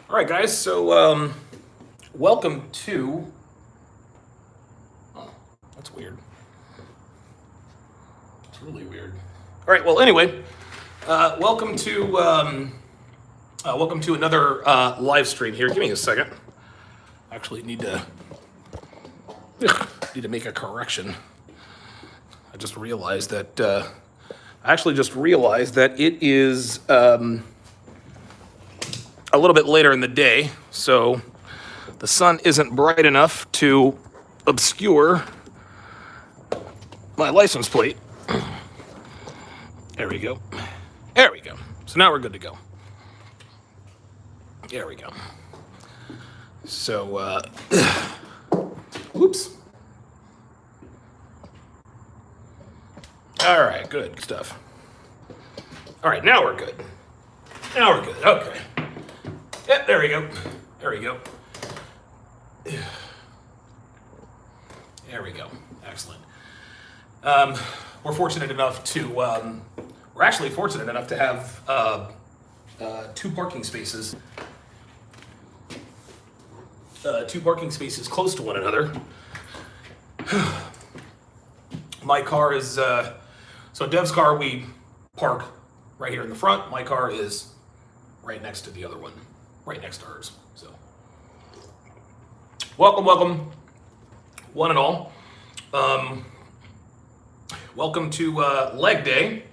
All right, guys, so welcome to, oh, that's weird. It's really weird. All right, well, anyway, welcome to another live stream here. Give me a second. Actually, need to make a correction. I just realized that, it is, a little bit later in the day, so the sun isn't bright enough to obscure my license plate. There we go. There we go. So now we're good to go. There we go. So, oops. All right, good stuff. All right, now we're good. Now we're good. Okay. Yep, there we go. There we go. There we go. Excellent. We're fortunate enough to, we're actually fortunate enough to have two parking spaces close to one another. My car is, so Dev's car, we park right here in the front. My car is right next to the other one. Right next to hers. So, welcome, one and all. Welcome to Leg Day.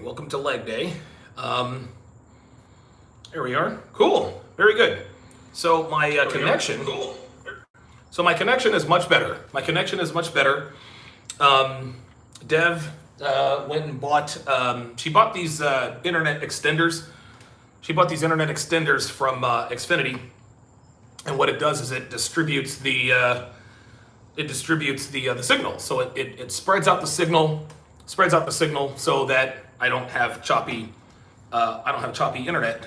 Welcome to Leg Day. There we are. Cool. Very good. So my connection. Cool. So my connection is much better. Dev went and bought. She bought these internet extenders. She bought these internet extenders from Xfinity, and what it does is it distributes the signal. So it spreads out the signal, so that I don't have choppy internet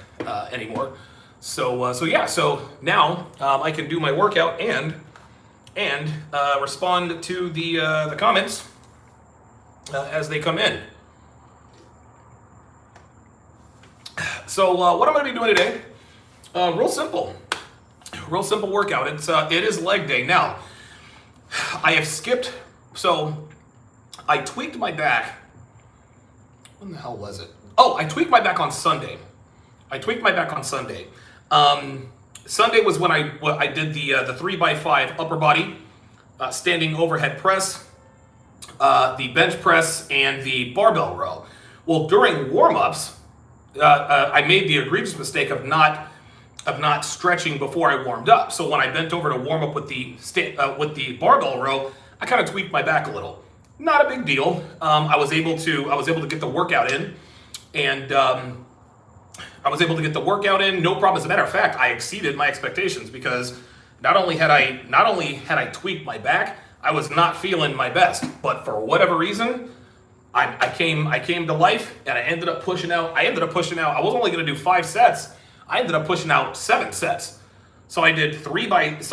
anymore. So now I can do my workout and respond to the comments as they come in. So what I'm going to be doing today, real simple workout. It is leg day. Now, I have skipped, so I tweaked my back. When the hell was it? Oh, I tweaked my back on Sunday. Sunday was when I did the 3x5 upper body, standing overhead press, the bench press, and the barbell row. Well, during warm-ups, I made the egregious mistake of not stretching before I warmed up. So when I bent over to warm up with the barbell row, I kind of tweaked my back a little. Not a big deal. I was able to get the workout in, and no problem. As a matter of fact, I exceeded my expectations because not only had I tweaked my back, I was not feeling my best. But for whatever reason, I came to life, and I ended up pushing out. I was only going to do 5 sets. I ended up pushing out 7 sets. So I did 3 by 6,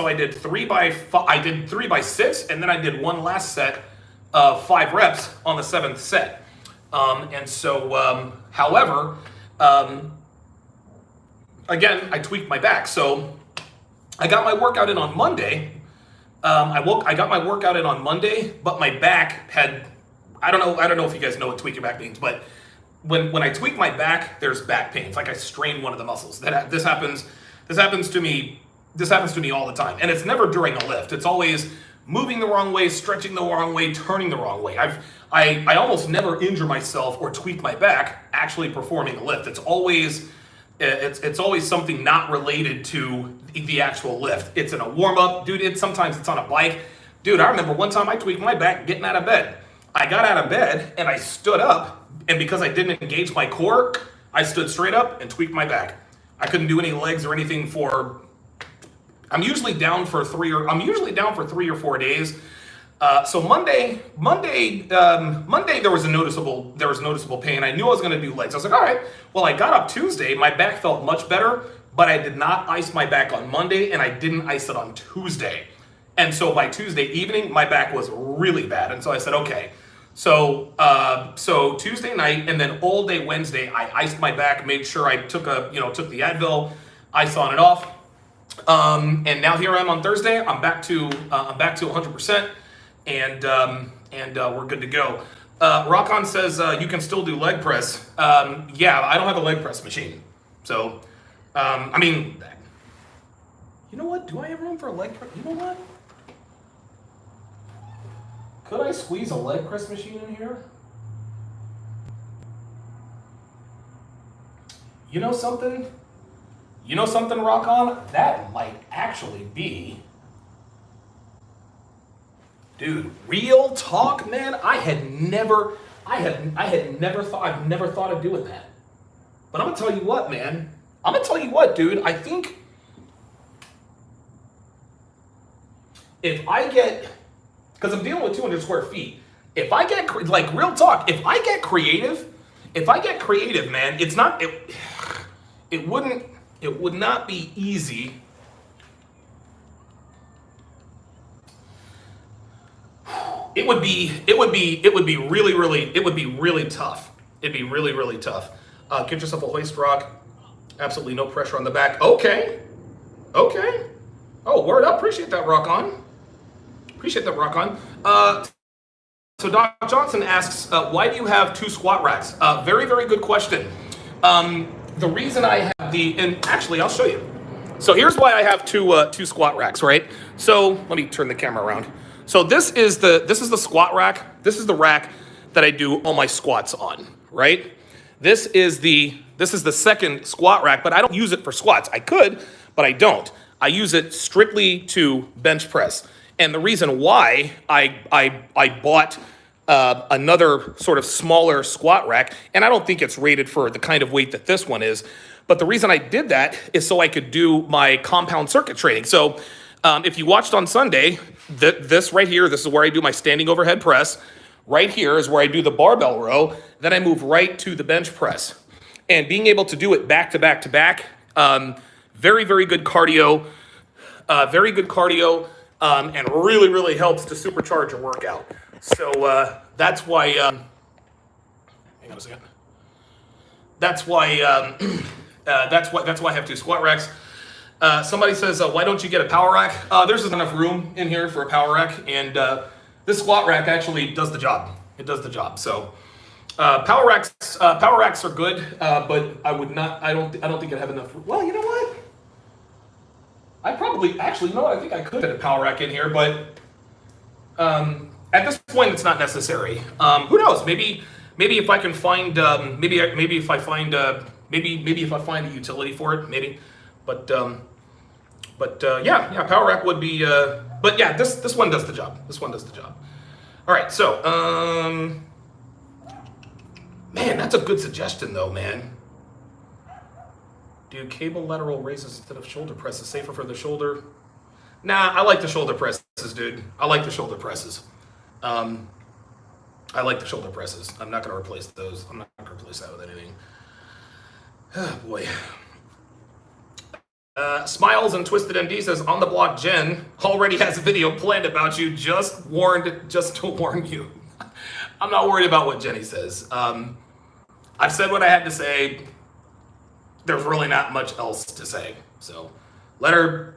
and then I did one last set of 5 reps on the 7th set. However, again, I tweaked my back. So I got my workout in on Monday. I got my workout in on Monday, but my back had. I don't know if you guys know what tweak your back means, but when I tweak my back, there's back pain. It's like I strain one of the muscles. This happens to me all the time, and it's never during a lift. It's always moving the wrong way, stretching the wrong way, turning the wrong way. I almost never injure myself or tweak my back actually performing a lift. It's always something not related to the actual lift. It's in a warm up, dude. Sometimes it's on a bike, dude. I remember one time I tweaked my back getting out of bed. I got out of bed and I stood up, and because I didn't engage my core, I stood straight up and tweaked my back. I couldn't do any legs or anything for. I'm usually down for 3 or 4 days. So Monday there was noticeable pain. I knew I was going to do legs. I was like, all right. Well, I got up Tuesday. My back felt much better, but I did not ice my back on Monday, and I didn't ice it on Tuesday. And so by Tuesday evening, my back was really bad. And so I said, okay. So Tuesday night and then all day Wednesday, I iced my back, made sure I took took the Advil, ice on it off. And now here I am on Thursday. I'm back to 100%, and we're good to go. Rockon says you can still do leg press. Yeah, I don't have a leg press machine, so I mean, you know what? Do I have room for a leg press? You know what? Could I squeeze a leg press machine in here? You know something? You know something, Rock On? That might actually be... Dude, real talk, man. I've never thought of doing that. But I'm gonna tell you what, man. I'm gonna tell you what, dude. I think if I get, because I'm dealing with 200 square feet. If I get, like, real talk, if I get creative, man, it's not, it would not be easy. It would be really tough. It'd be really tough. Get yourself a hoist rock. Absolutely no pressure on the back. Okay. Oh, word up. Appreciate that, Rock On. So Doc Johnson asks, why do you have 2 squat racks? Very good question. The reason I have and actually I'll show you. So here's why I have two squat racks, right? So let me turn the camera around. So this is the squat rack. This is the rack that I do all my squats on, right? This is the second squat rack, but I don't use it for squats. I could, but I don't. I use it strictly to bench press. And the reason why I bought another sort of smaller squat rack, and I don't think it's rated for the kind of weight that this one is, but the reason I did that is so I could do my compound circuit training. So if you watched on Sunday, this right here, this is where I do my standing overhead press. Right here is where I do the barbell row. Then I move right to the bench press. And being able to do it back to back to back, very good cardio, and really helps to supercharge your workout. So that's why, hang on a second. That's why I have 2 squat racks. Somebody says, why don't you get a power rack? There's enough room in here for a power rack, and this squat rack actually does the job. It does the job. So power racks are good, but I don't think I have enough. Well, you know what? I probably actually, you know what? I think I could fit a power rack in here, but at this point, it's not necessary. Who knows? Maybe if I can find maybe if I find a utility for it, maybe. But yeah, power rack would be. But yeah, this one does the job. All right, so man, that's a good suggestion though, man. Do cable lateral raises instead of shoulder presses, safer for the shoulder? Nah, I like the shoulder presses, dude. I like the shoulder presses. I'm not gonna replace those. I'm not gonna replace that with anything. Oh boy. Smiles and Twisted MD says, on the block, Jen already has a video planned about you. Just to warn you. I'm not worried about what Jenny says. I've said what I had to say. There's really not much else to say. So let her,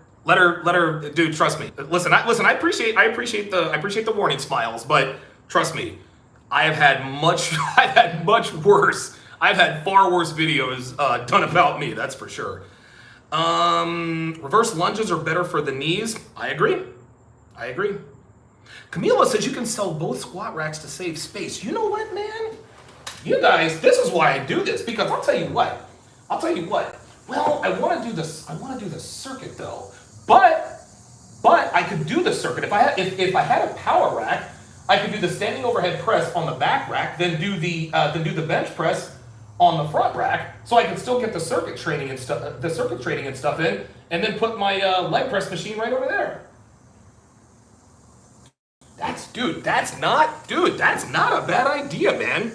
dude, trust me. Listen, I appreciate the warning, Smiles, but trust me, I've had worse. I've had far worse videos done about me, that's for sure. Reverse lunges are better for the knees. I agree. Camila says you can sell both squat racks to save space. You know what, man? You guys, this is why I do this, because I'll tell you what. Well, I want to do this circuit though. But I could do the circuit if I had a power rack. I could do the standing overhead press on the back rack, then do the bench press on the front rack, so I can still get the circuit training and stuff in, and then put my leg press machine right over there. That's not a bad idea, man.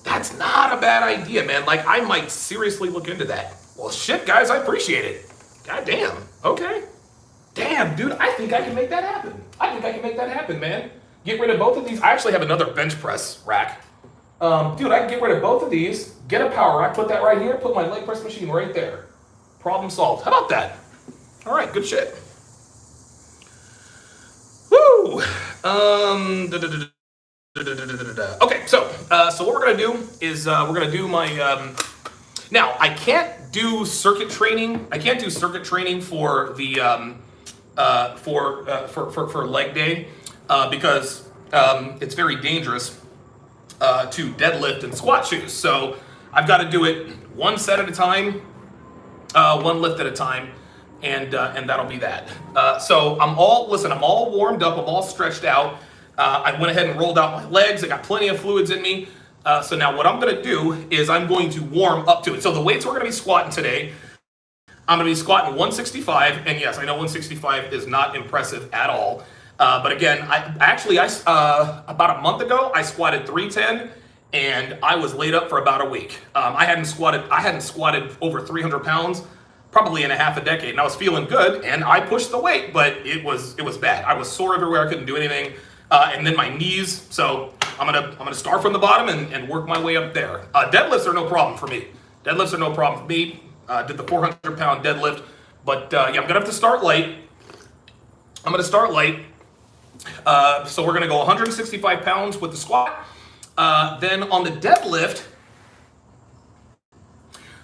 That's not a bad idea, man. Like, I might seriously look into that. Well, shit, guys, I appreciate it. God damn. Okay. Damn, dude, I think I can make that happen. Man. get rid of both of these. I actually have another bench press rack. Dude, I can get rid of both of these, get a power rack, put that right here, put my leg press machine right there. Problem solved. How about that? All right, good shit. Woo! Okay, so what we're gonna do is we're gonna do my. Now I can't do circuit training. I can't do circuit training for the for leg day because it's very dangerous to deadlift and squat shoes. So I've got to do it one set at a time, one lift at a time, and that'll be that. So I'm all warmed up. I'm all stretched out. I went ahead and rolled out my legs. I got plenty of fluids in me. So now what I'm going to do is I'm going to warm up to it. So the weights we're going to be squatting today, I'm going to be squatting 165. And yes, I know 165 is not impressive at all. But again, about a month ago, I squatted 310 and I was laid up for about a week. I hadn't squatted over 300 pounds probably in a half a decade, and I was feeling good and I pushed the weight, but it was bad. I was sore everywhere. I couldn't do anything. And then my knees. So I'm gonna start from the bottom and work my way up there. Deadlifts are no problem for me. Did the 400-pound deadlift, but yeah, I'm gonna have to start light. So we're gonna go 165 pounds with the squat. Then on the deadlift,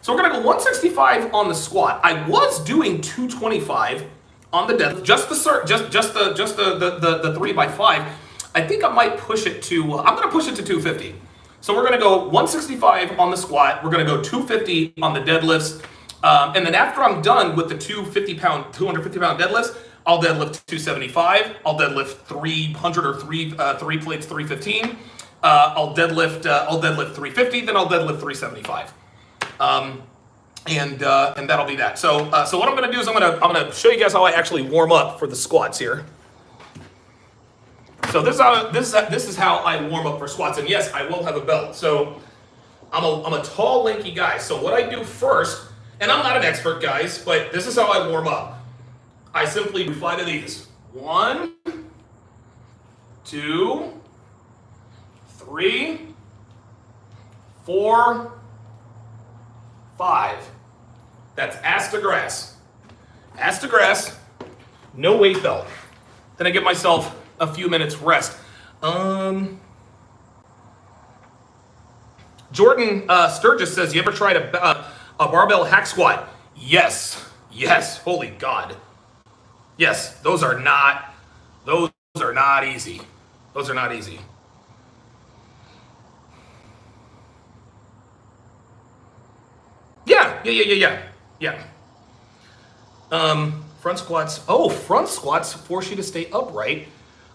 so we're gonna go 165 on the squat. I was doing 225 on the deadlift, just the 3x5. I think I might push it to. I'm gonna push it to 250. So we're gonna go 165 on the squat. We're gonna go 250 on the deadlifts, and then after I'm done with the 250 pound deadlifts, I'll deadlift 275. I'll deadlift 300 or three plates 315. I'll deadlift 350. Then I'll deadlift 375. And that'll be that. So what I'm gonna do is I'm gonna show you guys how I actually warm up for the squats here. So this is how I warm up for squats, and yes, I will have a belt. So I'm a tall, lanky guy. So what I do first, and I'm not an expert, guys, but this is how I warm up. I simply do 5 of these. 1, 2, 3, 4, 5. That's ass to grass. Ass to grass, no weight belt. Then I give myself a few minutes rest. Jordan Sturgis says, you ever tried a barbell hack squat? Yes. Holy God. Yes, those are not easy. Those are not easy. Yeah. Front squats force you to stay upright.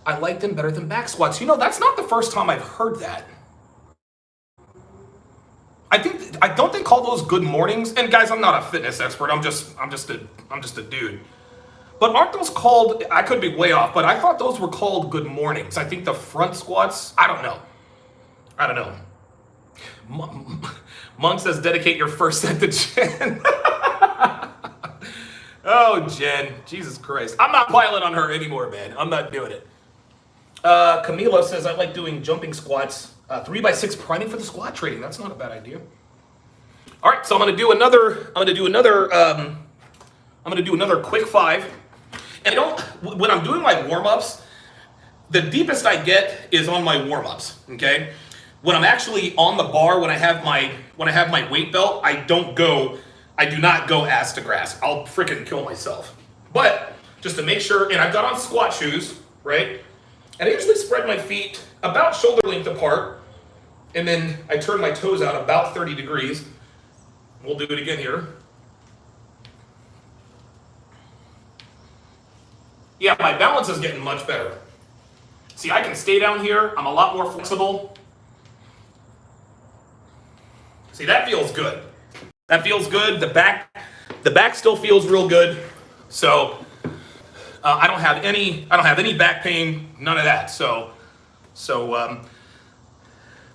I like them better than back squats. You know, that's not the first time I've heard that. I don't they call those good mornings? And guys, I'm not a fitness expert. I'm just a dude. But aren't those called? I could be way off, but I thought those were called good mornings. I think the front squats. I don't know. Monk says, dedicate your first set to Jen. Oh, Jen, Jesus Christ. I'm not piling on her anymore, man. I'm not doing it. Camila says, I like doing jumping squats. 3x6 priming for the squat training. That's not a bad idea. All right, so I'm gonna do another quick 5. And when I'm doing my warm-ups, the deepest I get is on my warm-ups, okay? When I'm actually on the bar, when I have my weight belt, I do not go ass to grass. I'll freaking kill myself. But just to make sure, and I've got on squat shoes, right? And I usually spread my feet about shoulder length apart, and then I turn my toes out about 30 degrees. We'll do it again here. Yeah, my balance is getting much better. See, I can stay down here. I'm a lot more flexible. See, that feels good. That feels good. The back still feels real good. So I don't have any back pain, none of that. So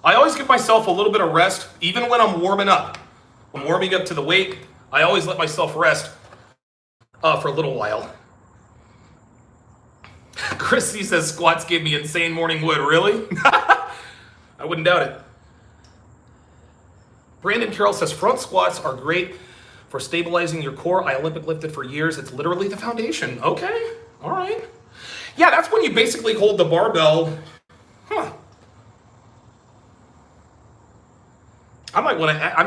I always give myself a little bit of rest, even when I'm warming up. When I'm warming up to the weight, I always let myself rest for a little while. Chrissy says squats give me insane morning wood. Really? I wouldn't doubt it. Brandon Carroll says front squats are great for stabilizing your core. I Olympic lifted for years. It's literally the foundation. Okay, all right. Yeah, that's when you basically hold the barbell. Huh. I might want to. I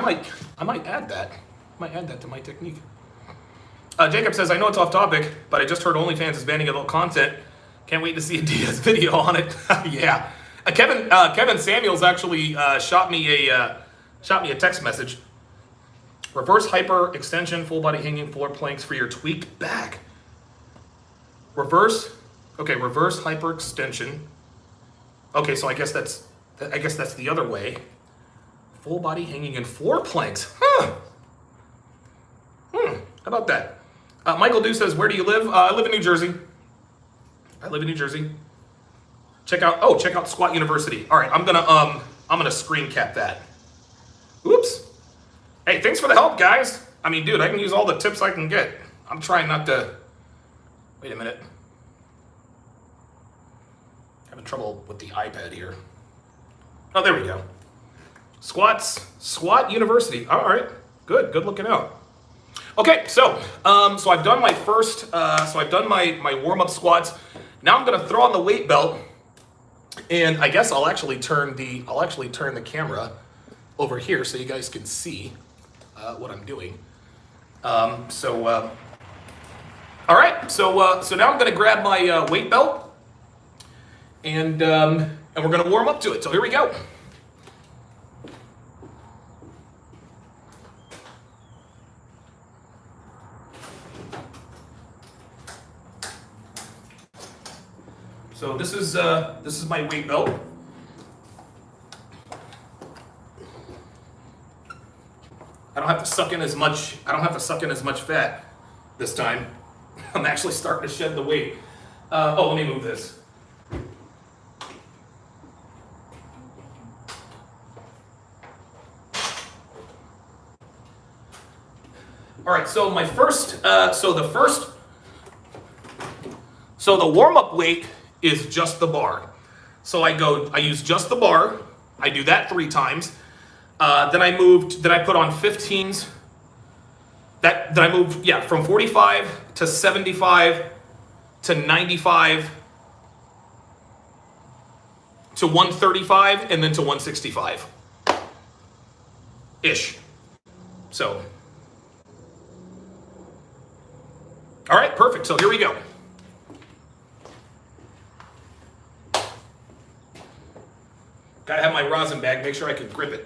might add that. I might add that to my technique. Jacob says, I know it's off topic, but I just heard OnlyFans is banning adult content. Can't wait to see a Diaz video on it. Yeah. Kevin Samuels actually shot me a text message. Reverse hyper extension, full body hanging floor planks for your tweaked back. Reverse hyper extension. Okay, so I guess that's the other way. Full body hanging in floor planks. Huh. How about that? Michael Dew says, where do you live? I live in New Jersey. Check out Squat University. All right, I'm gonna screen cap that. Oops. Hey, thanks for the help, guys. I mean, dude, I can use all the tips I can get. I'm trying not to. Wait a minute. Having trouble with the iPad here. Oh, there we go. Squat University. All right, good looking out. Okay, so I've done my first. I've done my warm up squats. Now I'm gonna throw on the weight belt, and I guess I'll actually turn the camera over here so you guys can see what I'm doing. All right, so now I'm gonna grab my weight belt, and we're gonna warm up to it. So here we go. So this is my weight belt. I don't have to suck in as much fat this time. I'm actually starting to shed the weight. Let me move this. All right, so the warm-up weight is just the bar. So I use just the bar. I do that 3 times. Then I put on 15s. Then I moved, from 45 to 75 to 95 to 135 and then to 165 ish. So, all right, perfect. So here we go. Gotta have my rosin bag, make sure I can grip it.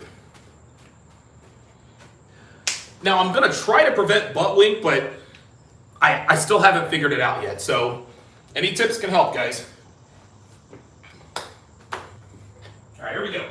Now I'm gonna try to prevent butt wink, but I still haven't figured it out yet. So any tips can help, guys. All right, here we go.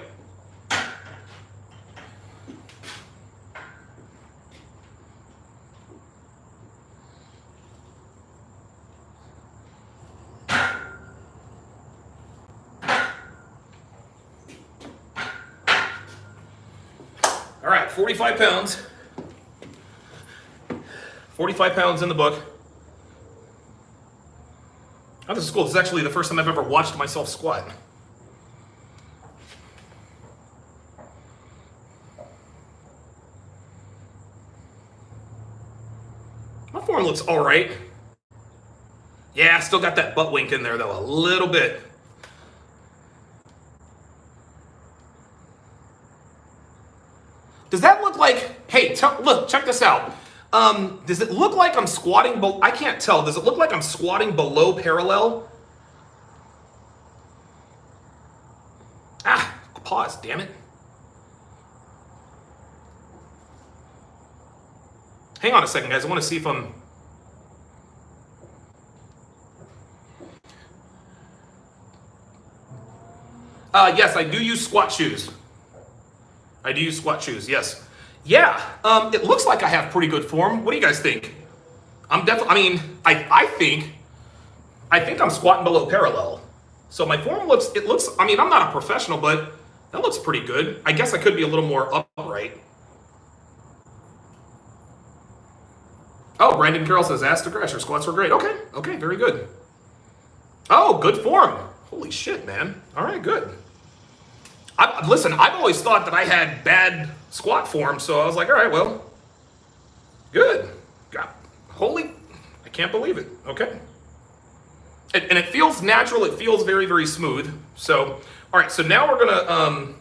All right, 45 pounds. 45 pounds in the book. Oh, this is cool. This is actually the first time I've ever watched myself squat. My form looks all right. Yeah, I still got that butt wink in there though, a little bit. Does that look like, hey, look, check this out. Does it look like I'm squatting, I can't tell. Does it look like I'm squatting below parallel? Pause, damn it. Hang on a second, guys. I want to see if I'm... yes, I do use squat shoes. Yes. Yeah, it looks like I have pretty good form. What do you guys think? I think I'm squatting below parallel. So my form I mean, I'm not a professional, but that looks pretty good. I guess I could be a little more upright. Oh, Brandon Carroll says, ask the Crasher, squats were great. Okay, very good. Oh, good form. Holy shit, man. All right, good. Listen, I've always thought that I had bad squat form, so I was like, all right, well, good. God, holy, I can't believe it. Okay. And it feels natural. It feels very, very smooth. So, all right, so now we're going to,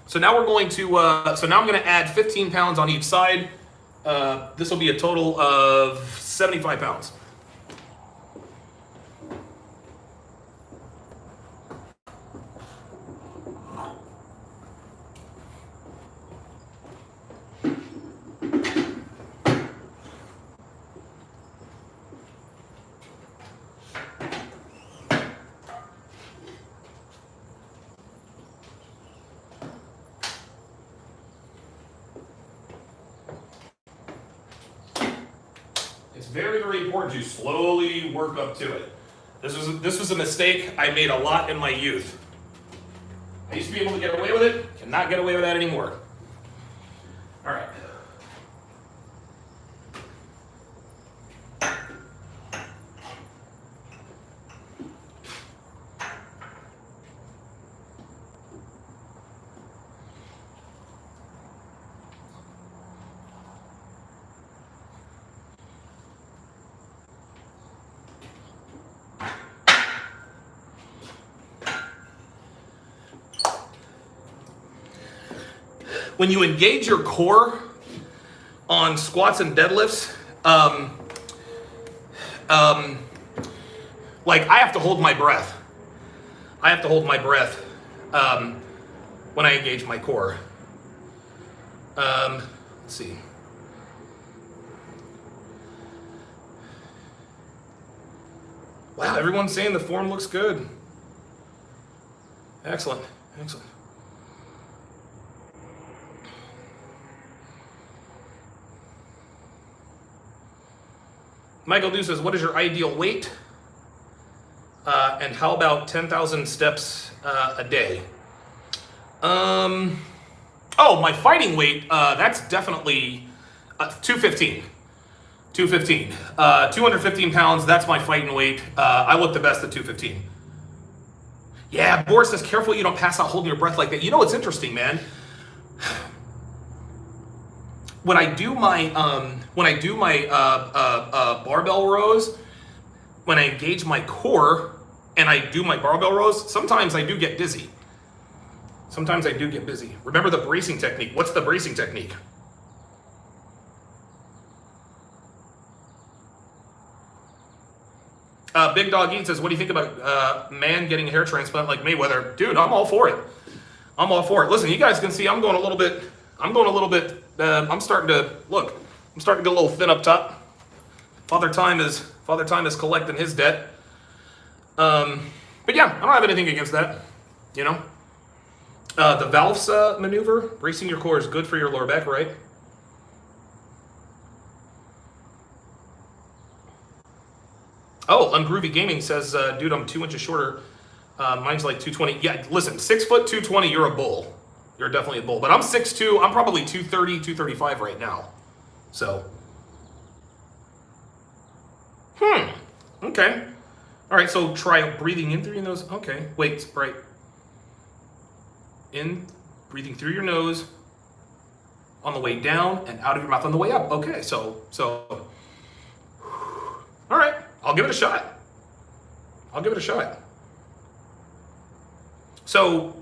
so now I'm going to add 15 pounds on each side. This will be a total of 75 pounds. It's very, very important to slowly work up to it. This was a mistake I made a lot in my youth. I used to be able to get away with it, cannot get away with that anymore. All right. When you engage your core on squats and deadlifts, like I have to hold my breath. I have to hold my breath when I engage my core. Let's see. Wow, everyone's saying the form looks good. Excellent, excellent. Michael Du says, what is your ideal weight? And how about 10,000 steps a day? Oh, my fighting weight, that's definitely 215. 215. 215 pounds, that's my fighting weight. I look the best at 215. Yeah, Boris says, careful you don't pass out holding your breath like that. You know what's interesting, man? When I do my barbell rows, when I engage my core and I do my barbell rows, sometimes I do get dizzy. Sometimes I do get busy. Remember the bracing technique. What's the bracing technique? Big Dog Eat says, what do you think about man getting a hair transplant like Mayweather? Dude, I'm all for it. I'm all for it. Listen, you guys can see I'm going a little bit, I'm starting to get a little thin up top. Father Time is collecting his debt. But yeah, I don't have anything against that, you know. The Valves maneuver, bracing your core is good for your lower back, right? Oh, Ungroovy Gaming says, dude, I'm 2 inches shorter. Mine's like 220. Yeah, listen, 6 foot 220, you're a bull. You're definitely a bull. But I'm 6'2", I'm probably 230, 235 right now. So. Okay. All right, so try breathing in through your nose. Okay, wait, right. In, breathing through your nose on the way down and out of your mouth on the way up. Okay, so. All right, I'll give it a shot. So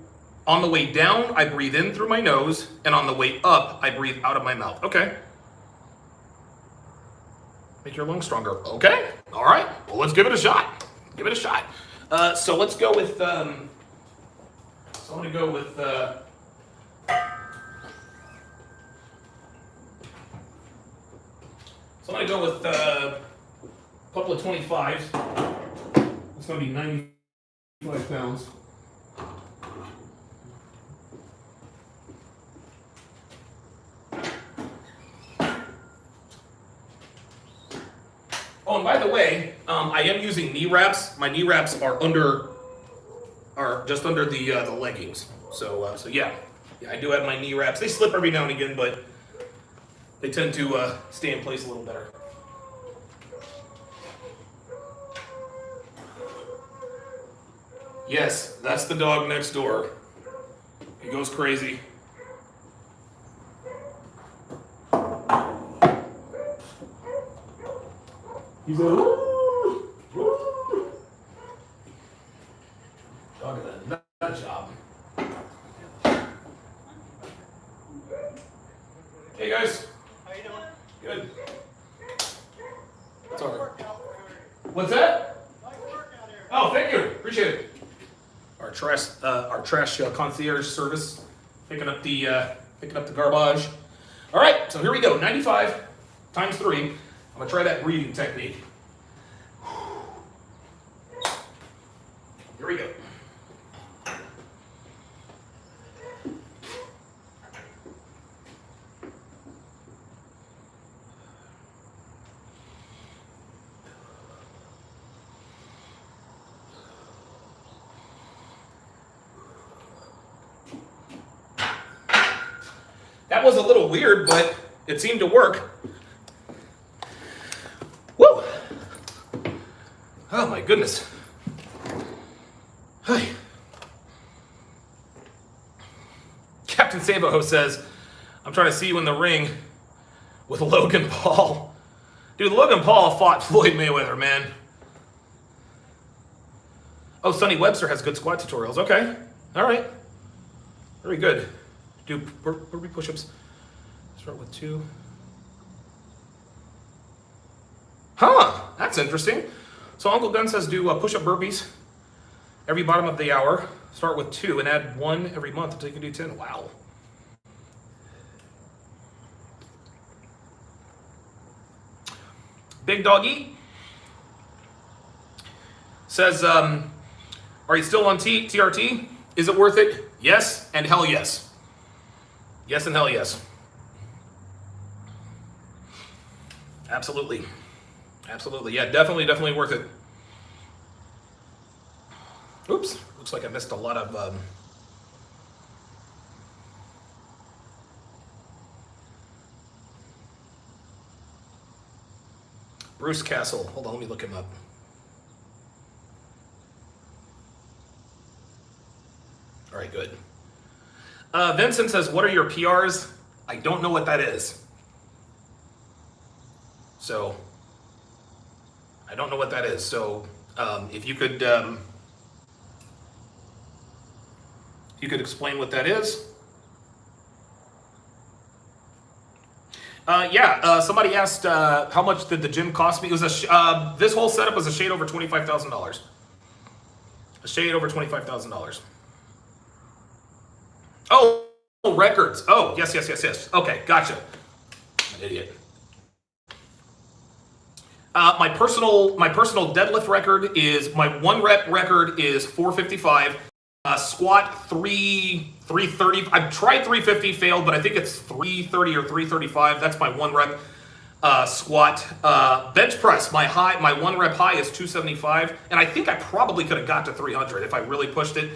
on the way down, I breathe in through my nose, and on the way up, I breathe out of my mouth. Okay. Make your lungs stronger. Okay. All right. Well, let's give it a shot. So let's go with. So I'm gonna go with. A couple of 25s. It's gonna be 95 pounds. Oh, and by the way, I am using knee wraps. My knee wraps are just under the leggings. So yeah, I do have my knee wraps. They slip every now and again, but they tend to stay in place a little better. Yes, that's the dog next door. He goes crazy. He's a woo, woo. Dog is a nut job. Hey guys. How you doing? Good. It's all right. What's that? Nice work out here. Oh, thank you. Appreciate it. Our trash concierge service, picking up the garbage. All right, so here we go. 95 times 3. I'm gonna try that breathing technique. Here we go. That was a little weird, but it seemed to work. Woo! Oh my goodness. Hi. Captain Sabo says, I'm trying to see you in the ring with Logan Paul. Dude, Logan Paul fought Floyd Mayweather, man. Oh, Sonny Webster has good squat tutorials. Okay. All right. Very good. Do burpee push-ups. Start with 2. Huh, that's interesting. So Uncle Gunn says do push-up burpees every bottom of the hour. Start with 2 and add 1 every month until you can do 10. Wow. Big Doggy says, are you still on TRT? Is it worth it? Yes and hell yes. Yes and hell yes. Absolutely. Absolutely. Yeah, definitely worth it. Oops. Looks like I missed a lot of... Bruce Castle. Hold on, let me look him up. All right, good. Vincent says, what are your PRs? I don't know what that is. So, I don't know what that is. So, if you could explain what that is. Somebody asked how much did the gym cost me. It was this whole setup was a shade over $25,000. A shade over $25,000. Oh, records. Oh, yes. Okay, gotcha. I'm an idiot. My personal deadlift record is, my 1 rep record is 455. Squat 330. I've tried 350, failed, but I think it's 330 or 335. That's my 1 rep squat. Bench press, my 1 rep high is 275, and I think I probably could have got to 300 if I really pushed it.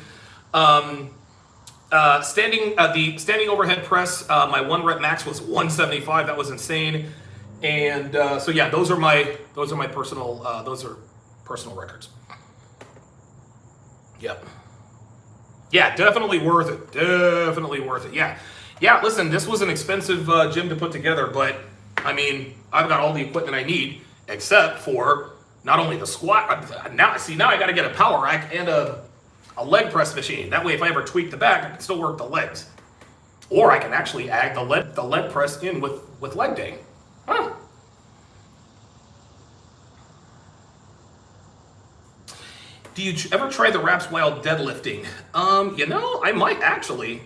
The standing overhead press, my 1 rep max was 175. That was insane. And so yeah, those are my personal records. Yep. Yeah, definitely worth it. Definitely worth it. Yeah. Listen, this was an expensive gym to put together, but I mean, I've got all the equipment I need except for not only the squat. Now I got to get a power rack and a leg press machine. That way, if I ever tweak the back, I can still work the legs. Or I can actually add the leg press in with leg day. Huh. Do you ever try the wraps while deadlifting? I might actually.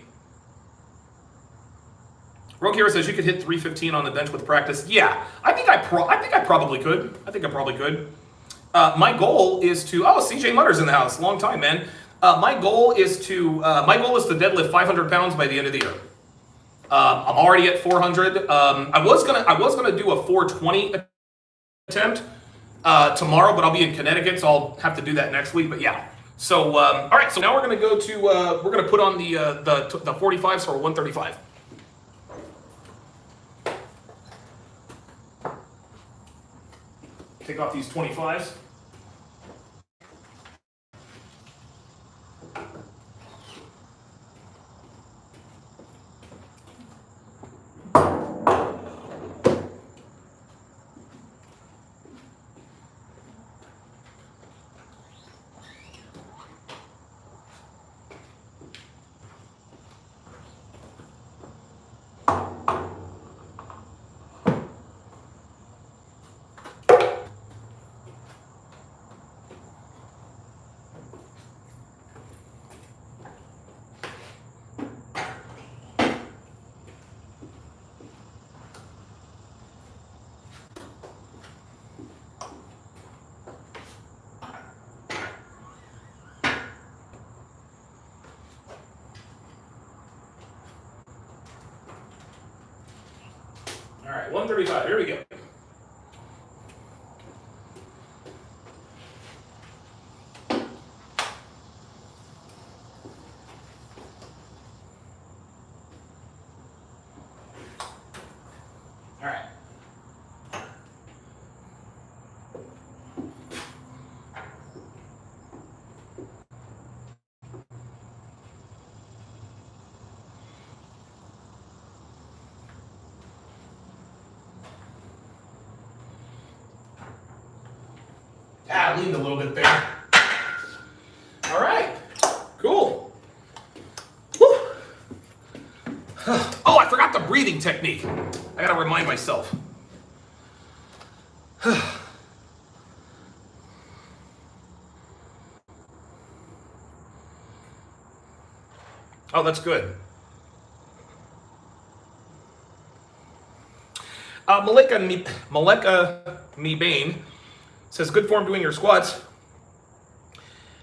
Rogue Hero says you could hit 315 on the bench with practice. Yeah, I think I probably could. My goal is to. Oh, CJ Mutter's in the house. Long time, man. My goal is to deadlift 500 pounds by the end of the year. I'm already at 400. I was gonna do a 420 attempt tomorrow, but I'll be in Connecticut, so I'll have to do that next week. But yeah. So all right. So now we're gonna go to we're gonna put on the 45, so we're 135. Take off these 25s. right, 135. Here we go. All right. I leaned a little bit there. All right, cool. Whew. Oh, I forgot the breathing technique. I gotta remind myself. Oh, that's good. Maleka Mebane says, good form doing your squats.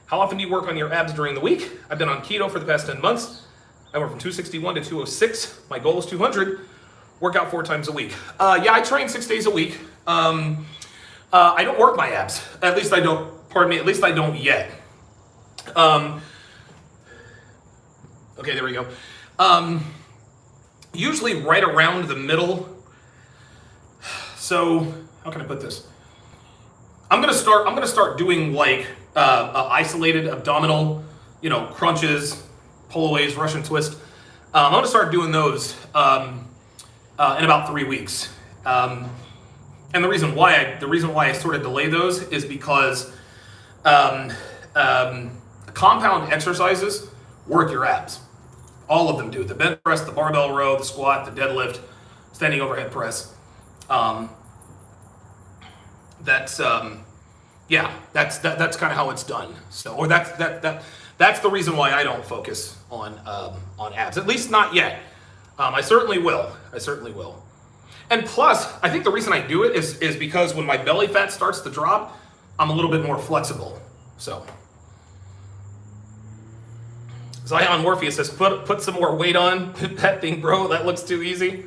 How often do you work on your abs during the week? I've been on keto for the past 10 months. I went from 261 to 206. My goal is 200. Work out 4 times a week. Yeah, I train 6 days a week. I don't work my abs. At least I don't, at least I don't yet. Okay, there we go. Usually right around the middle. So, how can I put this? I'm gonna start doing like isolated abdominal, crunches, pull-aways, Russian twist. I'm gonna start doing those in about 3 weeks. And the reason why I sort of delay those is because compound exercises work your abs. All of them do. The bench press, the barbell row, the squat, the deadlift, standing overhead press. That's kind of how it's done. So, or that's the reason why I don't focus on abs. At least not yet. I certainly will. And plus, I think the reason I do it is because when my belly fat starts to drop, I'm a little bit more flexible. So, Zion Morpheus says, put some more weight on that thing, bro. That looks too easy.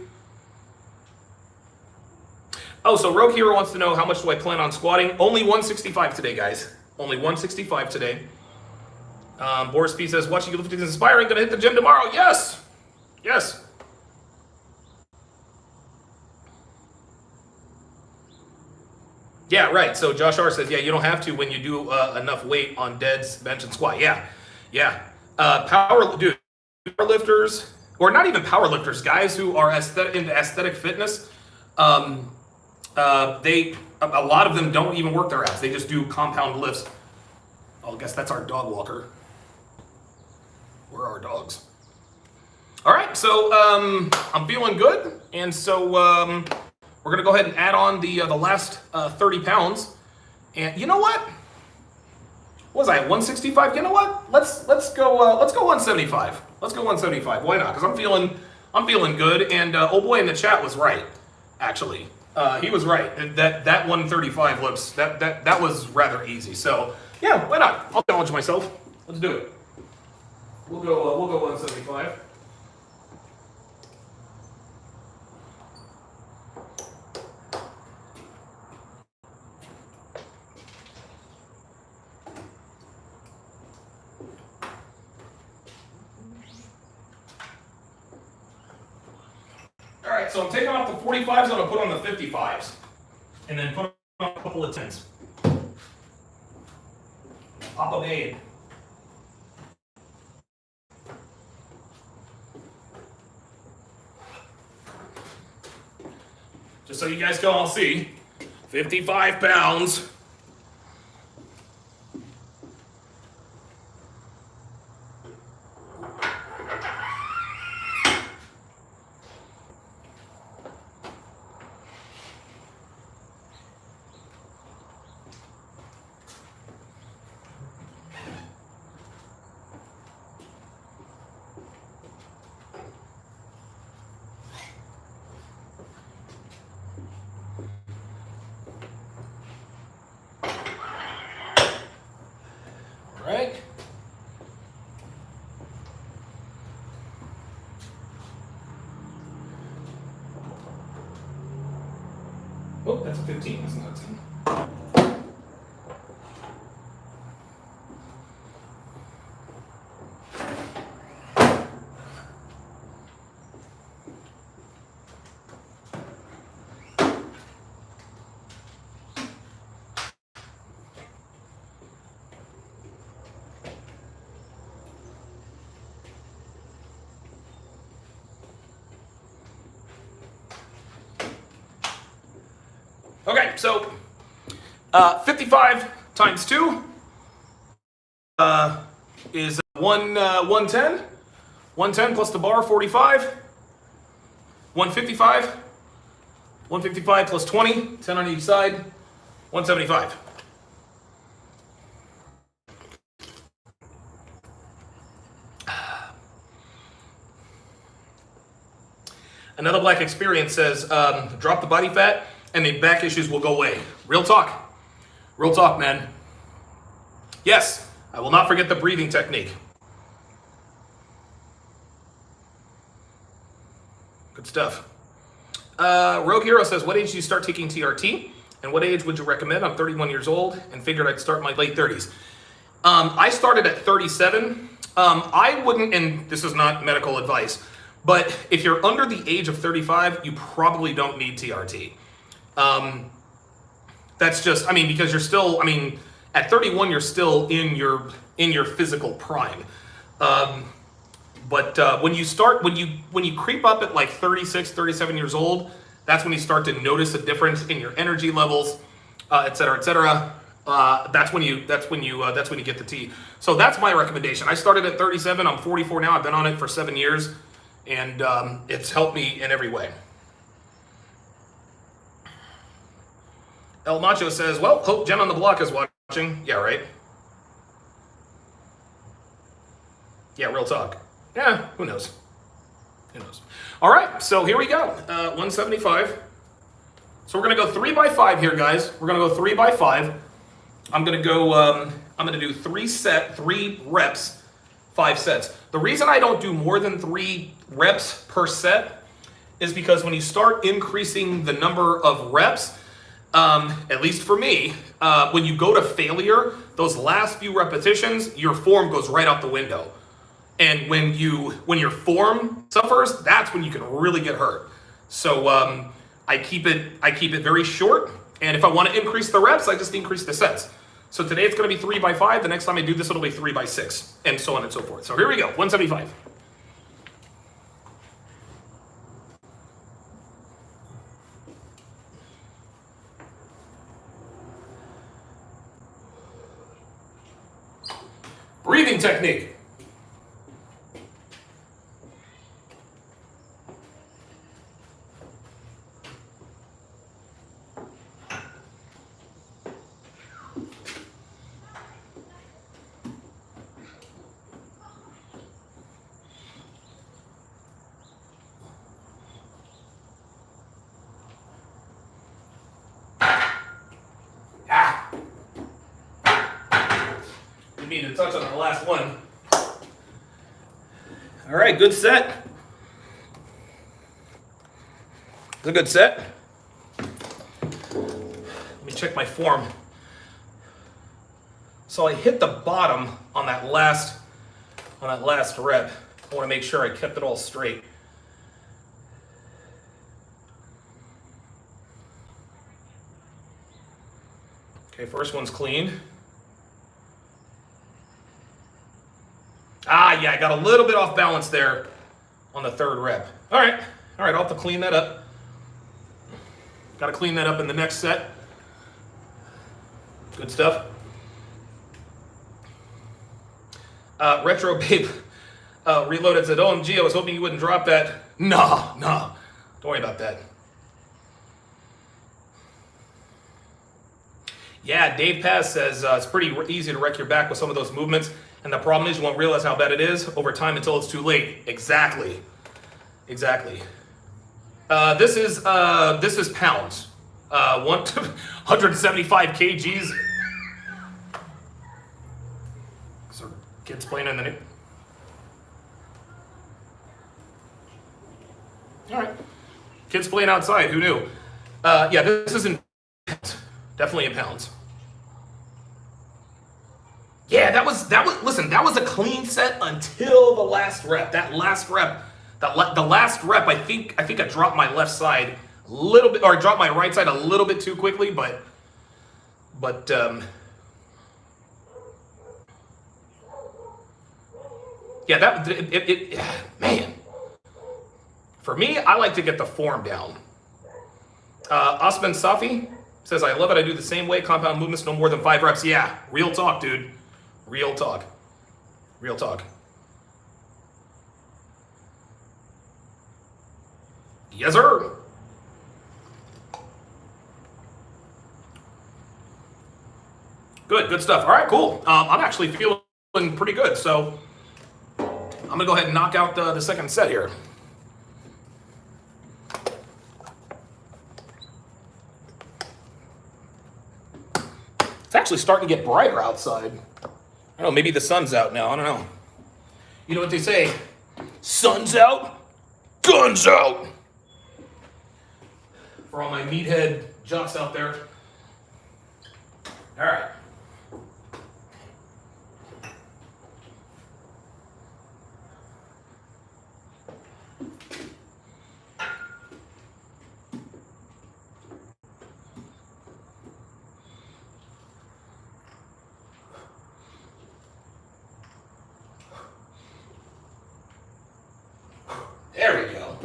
Oh, so Rogue Hero wants to know, how much do I plan on squatting? Only 165 today, guys. Only 165 today. Boris P says, watching you lift is inspiring. Gonna hit the gym tomorrow. Yes. Yes. Yeah, right. So Josh R says, yeah, you don't have to when you do enough weight on deads, bench, and squat. Yeah. Power lifters, or not even power lifters, guys who are into aesthetic fitness, a lot of them don't even work their abs. They just do compound lifts. Oh, I guess that's our dog walker. Where are our dogs? All right, so I'm feeling good, and so we're gonna go ahead and add on the last 30 pounds. And you know what? What was I at 165? You know what? Let's go 175. Let's go 175. Why not? Because I'm feeling good. And old boy in the chat was right. Actually, he was right. That 135 looks that was rather easy. So yeah, why not? I'll challenge myself. Let's do it. We'll go 175. All right, so I'm taking off the 45s, I'm gonna put on the 55s, and then put on a couple of 10s. Papa Babe. Just so you guys can all see, 55 pounds. Oh, that's a 15. That's not a 10. Okay, so 55 times 2 is 110. 110 plus the bar, 45. 155. 155 plus 20, 10 on each side, 175. Another Black Experience says, drop the body fat and the back issues will go away. Real talk. Real talk, man. Yes, I will not forget the breathing technique. Good stuff. Rogue Hero says, what age do you start taking TRT? And what age would you recommend? I'm 31 years old and figured I'd start in my late 30s. I started at 37. I wouldn't, and this is not medical advice, but if you're under the age of 35, you probably don't need TRT. That's just, I mean, because you're still, I mean, at 31, you're still in your physical prime. But when you start, when you creep up at like 36, 37 years old, that's when you start to notice a difference in your energy levels, et cetera, et cetera. That's when you get the T. So that's my recommendation. I started at 37. I'm 44 now. I've been on it for 7 years, and it's helped me in every way. El Macho says, well, hope Jen on the block is watching. Yeah, right? Yeah, real talk. Yeah, who knows? Who knows? All right, so here we go. 175. So we're gonna go 3 by 5 here, guys. We're gonna go 3 by 5. I'm gonna go. I'm gonna do 3 reps, 5 sets. The reason I don't do more than 3 reps per set is because when you start increasing the number of reps, at least for me, when you go to failure, those last few repetitions, your form goes right out the window. And when your form suffers, that's when you can really get hurt. So I keep it very short. And if I want to increase the reps, I just increase the sets. So today it's going to be 3 by 5. The next time I do this, it'll be 3 by 6, and so on and so forth. So here we go, 175. Breathing technique. Need to touch on the last one. All right, good set. It's a good set. Let me check my form. So I hit the bottom on that last rep. I want to make sure I kept it all straight. Okay, first one's clean. Yeah, I got a little bit off balance there on the 3rd rep. All right, I'll have to clean that up. Got to clean that up in the next set. Good stuff. Retro Babe Reloaded said, OMG, I was hoping you wouldn't drop that. No, don't worry about that. Yeah, Dave Paz says it's pretty easy to wreck your back with some of those movements. And the problem is you won't realize how bad it is over time until it's too late. Exactly. This is pounds. 175 kgs. So kids playing in the new. All right. Kids playing outside. Who knew? Yeah, this is in pounds. Definitely in pounds. Yeah, that was listen, that was a clean set until the last rep. That last rep, the last rep, I think I dropped my left side a little bit, or I dropped my right side a little bit too quickly, but yeah, man. For me, I like to get the form down. Osman Safi says, I love it. I do the same way. Compound movements, no more than 5 reps. Yeah, real talk, dude. Real talk. Real talk. Yes, sir. Good stuff. All right, cool. I'm actually feeling pretty good, so I'm gonna go ahead and knock out the second set here. It's actually starting to get brighter outside. I don't know, maybe the sun's out now. I don't know. You know what they say? Sun's out, guns out. For all my meathead jocks out there. All right. There we go.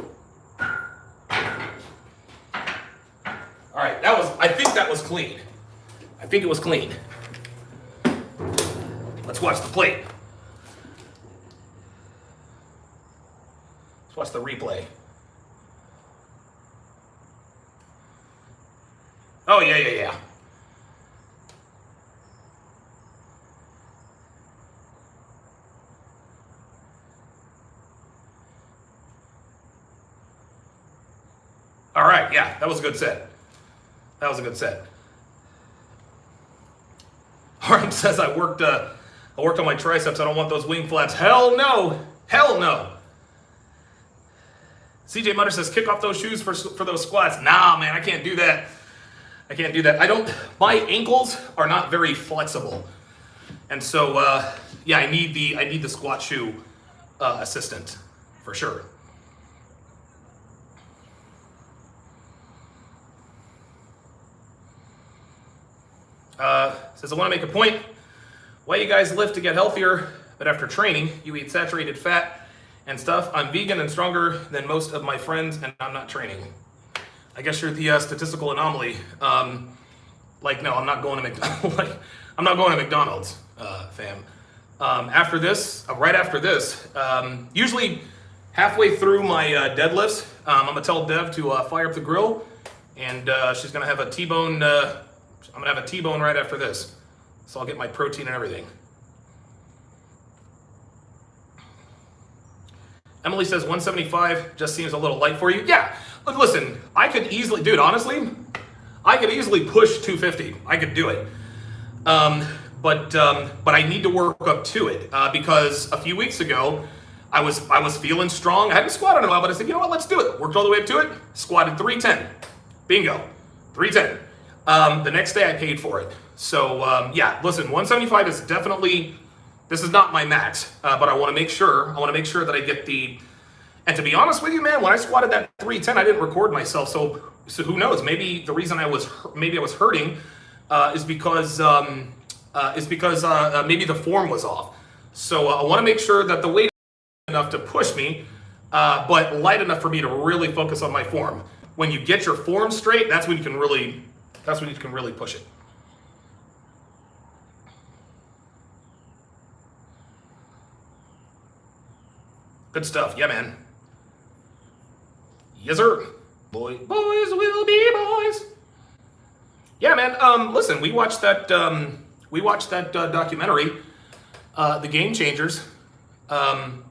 All right, I think that was clean. I think it was clean. Let's watch the plate. Let's watch the replay. Oh, yeah. All right, yeah, that was a good set. That was a good set. Harm says I worked on my triceps. I don't want those wing flaps. Hell no. Hell no. CJ Mutter says kick off those shoes for those squats. Nah, man, I can't do that. I can't do that. My ankles are not very flexible. And so yeah, I need the squat shoe assistant for sure. Says, I want to make a point. Why you guys lift to get healthier, but after training, you eat saturated fat and stuff. I'm vegan and stronger than most of my friends, and I'm not training. I guess you're the statistical anomaly. No, I'm not going to McDonald's. I'm not going to McDonald's, fam. After this, right after this, usually halfway through my deadlifts, I'm gonna tell Dev to fire up the grill, and she's gonna have a T-bone. I'm gonna have a T-bone right after this, so I'll get my protein and everything. Emily says 175 just seems a little light for you. Yeah, listen, I could easily, dude, honestly, I could easily push 250. I could do it. But I need to work up to it because a few weeks ago, I was feeling strong. I hadn't squatted in a while, but I said, you know what, let's do it. Worked all the way up to it, squatted 310. Bingo, 310. The next day I paid for it. So yeah, listen, 175 is definitely, this is not my max, but I want to make sure that I get the, and to be honest with you, man, when I squatted that 310, I didn't record myself. So who knows, maybe the reason I was hurting is because maybe the form was off. So I want to make sure that the weight is enough to push me, but light enough for me to really focus on my form. When you get your form straight, that's when you can really push it. Good stuff, yeah, man. Yes, sir. Boys will be boys. Yeah, man. Listen, we watched that documentary, The Game Changers, and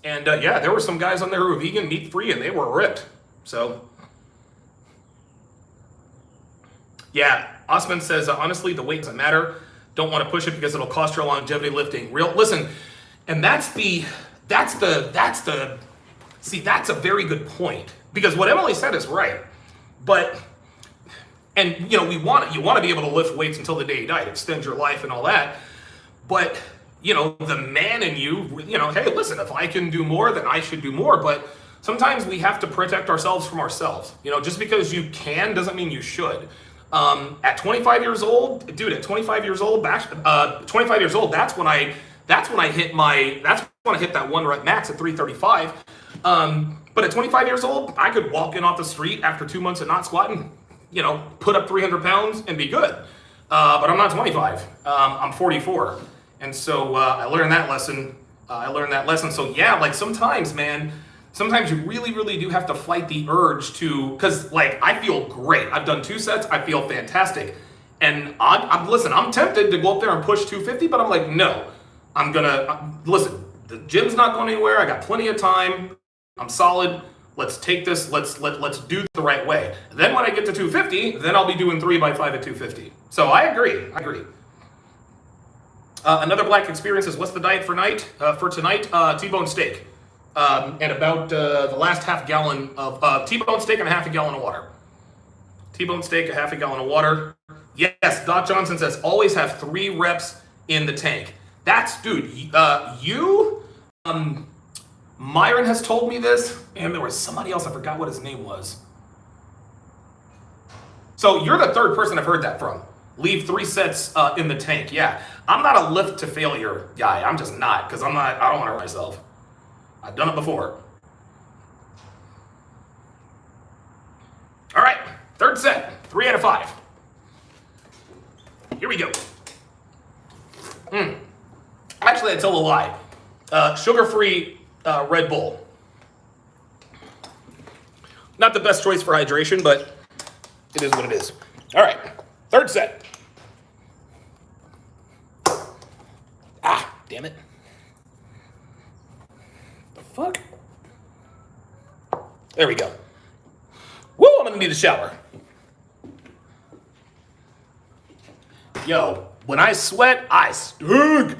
yeah, there were some guys on there who were vegan, meat free, and they were ripped. So. Yeah, Osman says, honestly, the weight doesn't matter. Don't want to push it because it'll cost your longevity lifting. Listen, and that's a very good point. Because what Emily said is right. But And you know, you want to be able to lift weights until the day you die, extend your life and all that. But you know, the man in you, you know, hey, listen, if I can do more, then I should do more. But sometimes we have to protect ourselves from ourselves. You know, just because you can doesn't mean you should. At 25 years old, dude, at 25 years old, 25 years old, that's when I hit that 1 rep max at 335. But at 25 years old, I could walk in off the street after 2 months of not squatting, you know, put up 300 pounds and be good. But I'm not 25. I'm 44. And so I learned that lesson. So yeah, like sometimes, man, sometimes you really, really do have to fight the urge to, because like I feel great. I've done 2 sets. I feel fantastic. And I'm tempted to go up there and push 250, but I'm like, no, listen, the gym's not going anywhere. I got plenty of time. I'm solid. Let's take this. Let's do it the right way. Then when I get to 250, then I'll be doing 3x5 at 250. So I agree. Another black experience is, what's the diet for tonight? T-bone steak. And about the last half gallon of T-bone steak and a half a gallon of water. T-bone steak, a half a gallon of water. Yes, Doc Johnson says always have 3 reps in the tank. That's, dude, Myron has told me this, and there was somebody else, I forgot what his name was. So you're the 3rd person I've heard that from. Leave 3 sets in the tank. Yeah, I'm not a lift to failure guy. I'm just not, because I don't want to hurt myself. I've done it before. All right, 3rd set, 3 out of 5. Here we go. Actually, I tell a lie. Sugar-free Red Bull. Not the best choice for hydration, but it is what it is. All right, 3rd set. Damn it. The fuck? There we go. Woo, I'm gonna need a shower. Yo, when I sweat, I stink.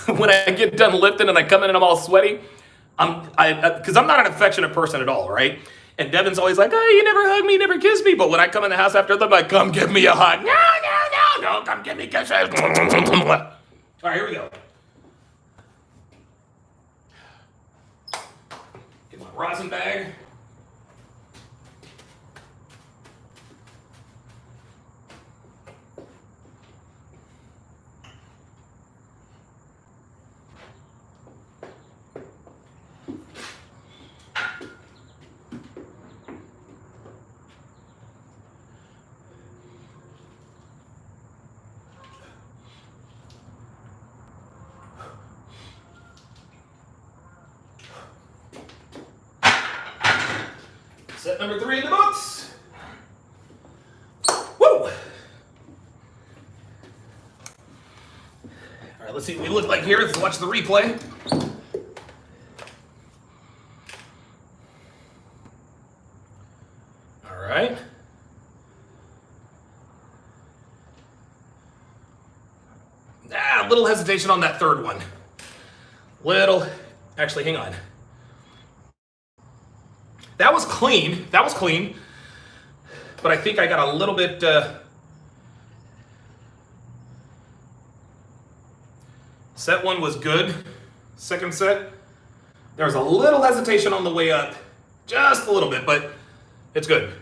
When I get done lifting and I come in and I'm all sweaty, because I'm not an affectionate person at all, right? And Devin's always like, oh, you never hug me, never kiss me. But when I come in the house after them, like, come give me a hug. No, come give me kisses. All right, here we go. Get my rosin bag. Set number 3 in the books. Woo! All right, let's see what we look like here. Let's watch the replay. All right. A little hesitation on that 3rd one. Actually, hang on. That was clean. But I think I got a little bit, set 1 was good. 2nd set, there was a little hesitation on the way up. Just a little bit, but it's good.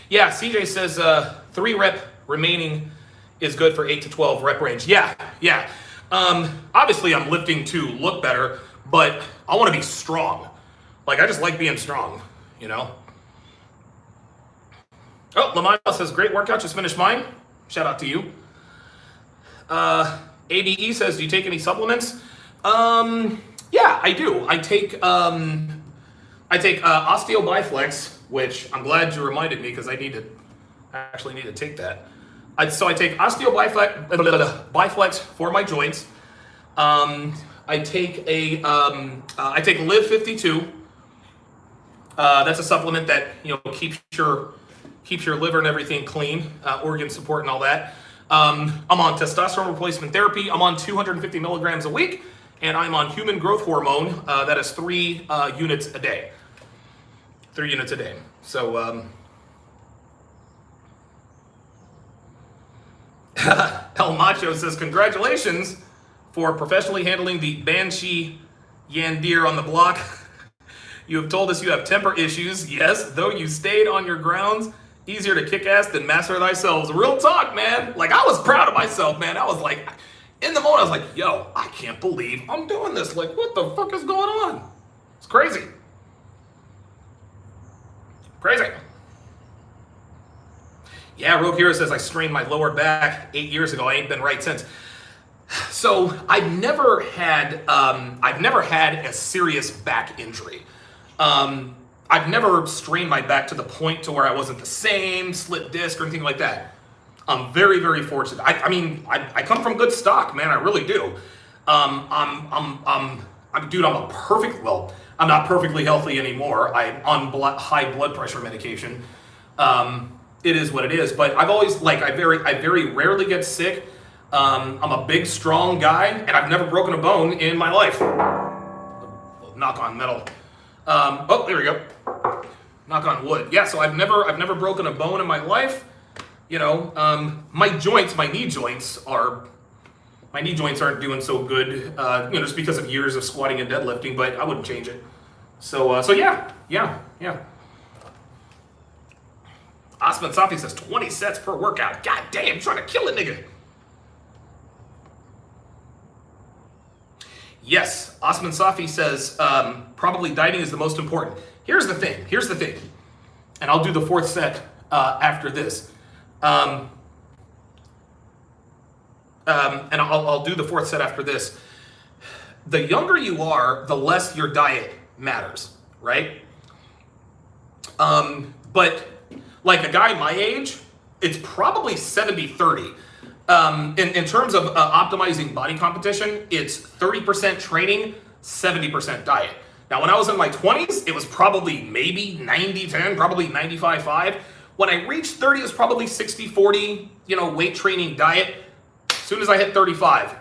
Yeah, CJ says 3 rep remaining is good for 8 to 12 rep range. Yeah. Obviously, I'm lifting to look better, but I want to be strong. Like, I just like being strong, you know? Oh, Lamont says, great workout, just finished mine. Shout out to you. ADE says, do you take any supplements? Yeah, I do. I take Osteobiflex, which I'm glad you reminded me because I actually need to take that. So I take Osteobiflex for my joints. I take Live 52. That's a supplement that keeps your liver and everything clean, organ support and all that. I'm on testosterone replacement therapy. I'm on 250 milligrams a week, and I'm on human growth hormone. That is 3 units a day. 3 units a day. So, El Macho says, congratulations for professionally handling the Banshee Yandir on the block. You have told us you have temper issues. Yes, though you stayed on your grounds. Easier to kick ass than master thyself. Real talk, man. Like, I was proud of myself, man. I was like, in the moment, I was like, yo, I can't believe I'm doing this. Like, what the fuck is going on? It's crazy. Crazy. Yeah, Rogue Hero says I strained my lower back 8 years ago. I ain't been right since. So I've never had a serious back injury. I've never strained my back to the point to where I wasn't the same, slip disc or anything like that. I'm very, very fortunate. I mean, I come from good stock, man. I really do. I'm not perfectly healthy anymore. I'm on high blood pressure medication. It is what it is. But I've always, like, I very rarely get sick. I'm a big, strong guy, and I've never broken a bone in my life. Knock on metal. Oh, there we go. Knock on wood. Yeah, so I've never broken a bone in my life. You know, my knee joints aren't doing so good. You know, just because of years of squatting and deadlifting, but I wouldn't change it. So yeah. Osman Safi says 20 sets per workout. God damn, trying to kill a nigga. Yes, Osman Safi says probably dieting is the most important. Here's the thing, and I'll do the 4th set after this. And I'll do the 4th set after this. The younger you are, the less your diet matters, right? But like a guy my age, it's probably 70-30. In terms of optimizing body competition, it's 30% training, 70% diet. Now, when I was in my 20s, it was probably maybe 90-10, probably 95-5. When I reached 30, it was probably 60-40, you know, weight training, diet. As soon as I hit 35,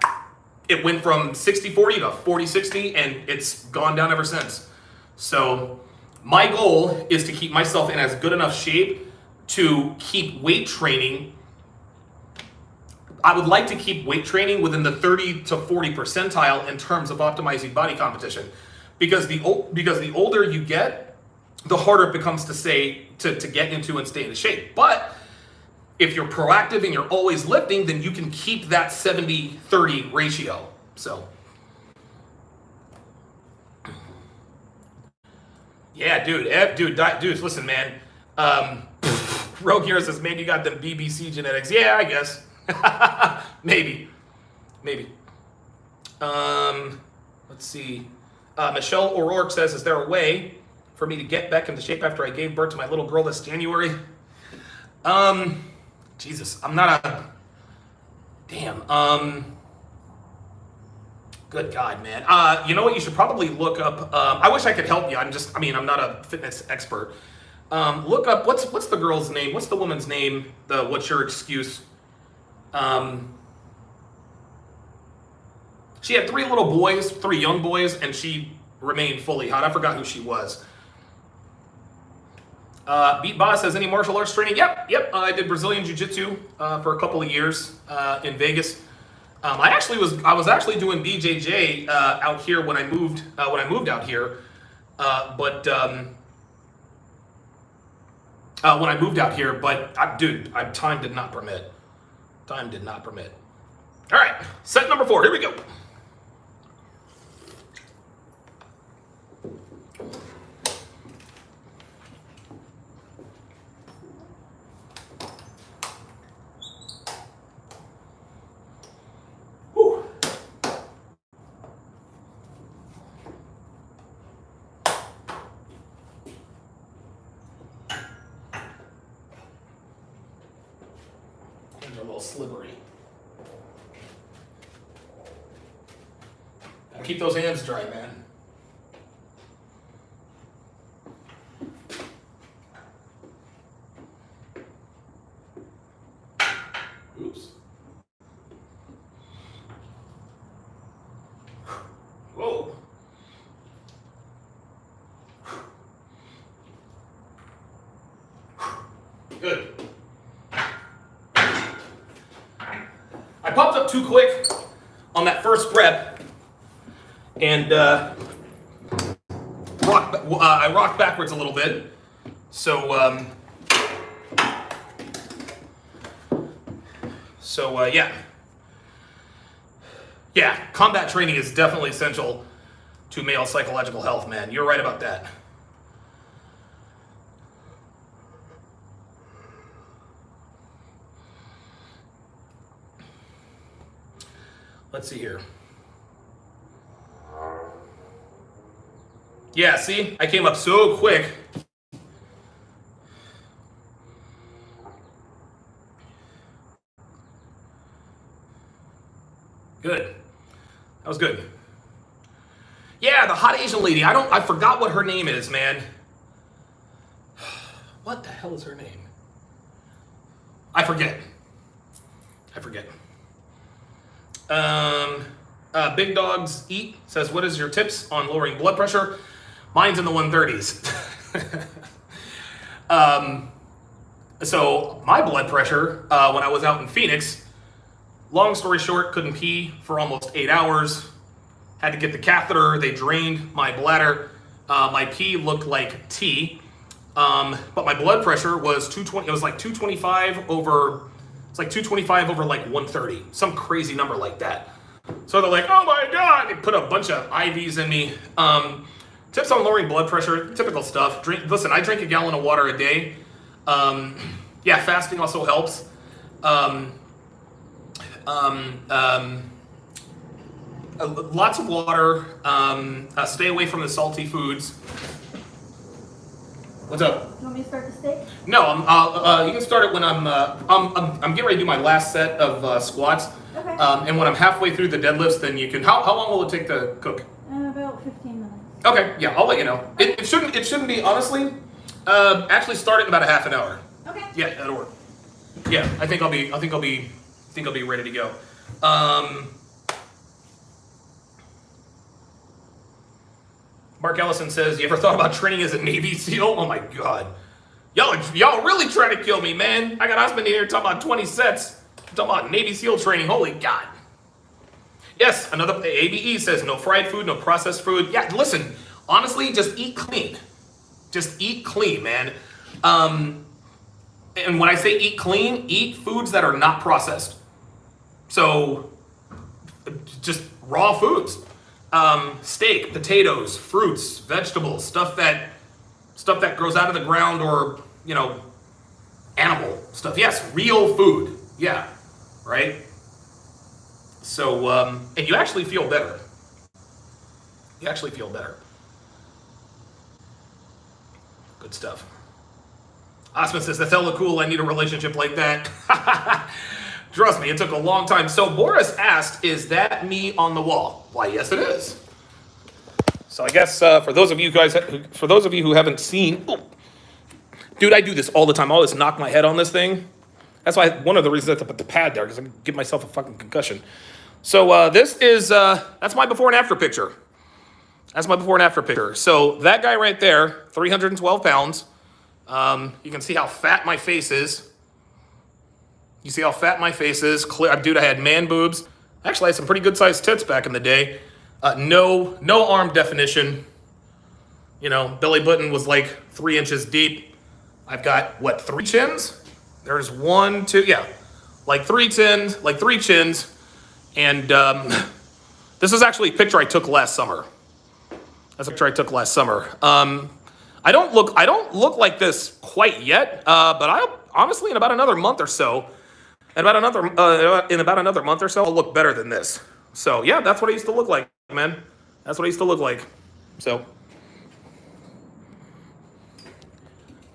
it went from 60-40 to 40-60, and it's gone down ever since. So my goal is to keep myself in as good enough shape to keep weight training. I would like to keep weight training within the 30 to 40 percentile in terms of optimizing body competition, because the older you get, the harder it becomes to get into and stay in shape. But if you're proactive and you're always lifting, then you can keep that 70-30 ratio. So yeah, dudes, listen, man. Rogue Hero says, man, you got them BBC genetics. Yeah, I guess. Maybe. Let's see. Michelle O'Rourke says, is there a way for me to get back into shape after I gave birth to my little girl this January? Jesus, I'm not a... Damn. Good God, man. You know what? You should probably look up... I wish I could help you. I'm not a fitness expert. Look up... What's the girl's name? What's the woman's name? What's your excuse? She had 3 little boys, 3 young boys, and she remained fully hot. I forgot who she was. Beat Boss says, any martial arts training? Yep. I did Brazilian Jiu-Jitsu for a couple of years in Vegas. I was actually doing BJJ out here when I moved out here. But time did not permit. All right, set number 4. Here we go. Whew. Hands are a little slippery. Keep those hands dry, man. Oops. Good. I popped up too quick on that first rep, and I rocked backwards a little bit. So, yeah. Yeah, combat training is definitely essential to male psychological health, man. You're right about that. Let's see here. Yeah, see? I came up so quick. Good. That was good. Yeah, the hot Asian lady. I forgot what her name is, man. What the hell is her name? I forget. Big Dogs Eat says, what is your tips on lowering blood pressure? Mine's in the 130s. So my blood pressure, when I was out in Phoenix, long story short, couldn't pee for almost 8 hours. Had to get the catheter. They drained my bladder. My pee looked like tea. But my blood pressure was 220. It was like 225 over. It's like 225 over like 130. Some crazy number like that. So they're like, oh my God. They put a bunch of IVs in me. Tips on lowering blood pressure. Typical stuff. Listen, I drink a gallon of water a day. Yeah, fasting also helps. Lots of water. Stay away from the salty foods. What's up? You want me to start the steak? No, you can start it when I'm getting ready to do my last set of squats. Okay. And when I'm halfway through the deadlifts, then you can. How long will it take to cook? About 15 minutes. Okay, yeah, I'll let you know. It shouldn't be, honestly. Actually, start it in about a half an hour. Okay. Yeah, that'll work. Yeah, I think I'll be ready to go. Mark Ellison says, you ever thought about training as a Navy SEAL? Oh my God. Y'all really trying to kill me, man. I got a husband here talking about 20 sets. Talking about Navy SEAL training. Holy God. Yes, another ABE says no fried food, no processed food. Yeah, listen, honestly, just eat clean. Just eat clean, man. And when I say eat clean, eat foods that are not processed. So, just raw foods. Steak, potatoes, fruits, vegetables, stuff that grows out of the ground, or, you know, animal stuff. Yes, real food. Yeah, right? So, and you actually feel better. You actually feel better. Good stuff. Osman says, that's hella cool. I need a relationship like that. Trust me, it took a long time. So Boris asked, is that me on the wall? Why, yes, it is. So I guess for those of you who haven't seen, dude, I do this all the time. I always knock my head on this thing. That's why one of the reasons I put the pad there, because I can give myself a fucking concussion. So this is, that's my before and after picture. That's my before and after picture. So that guy right there, 312 pounds. You can see how fat my face is. You see how fat my face is? Dude, I had man boobs. Actually, I had some pretty good sized tits back in the day. No arm definition. You know, belly button was like 3 inches deep. I've got, what, 3 chins? There's 1, 2, yeah. Like 3 chins. And this is actually a picture I took last summer. That's a picture I took last summer. I don't look like this quite yet, but I honestly, in about another month or so, I'll look better than this. So yeah, that's what I used to look like, man. That's what I used to look like. So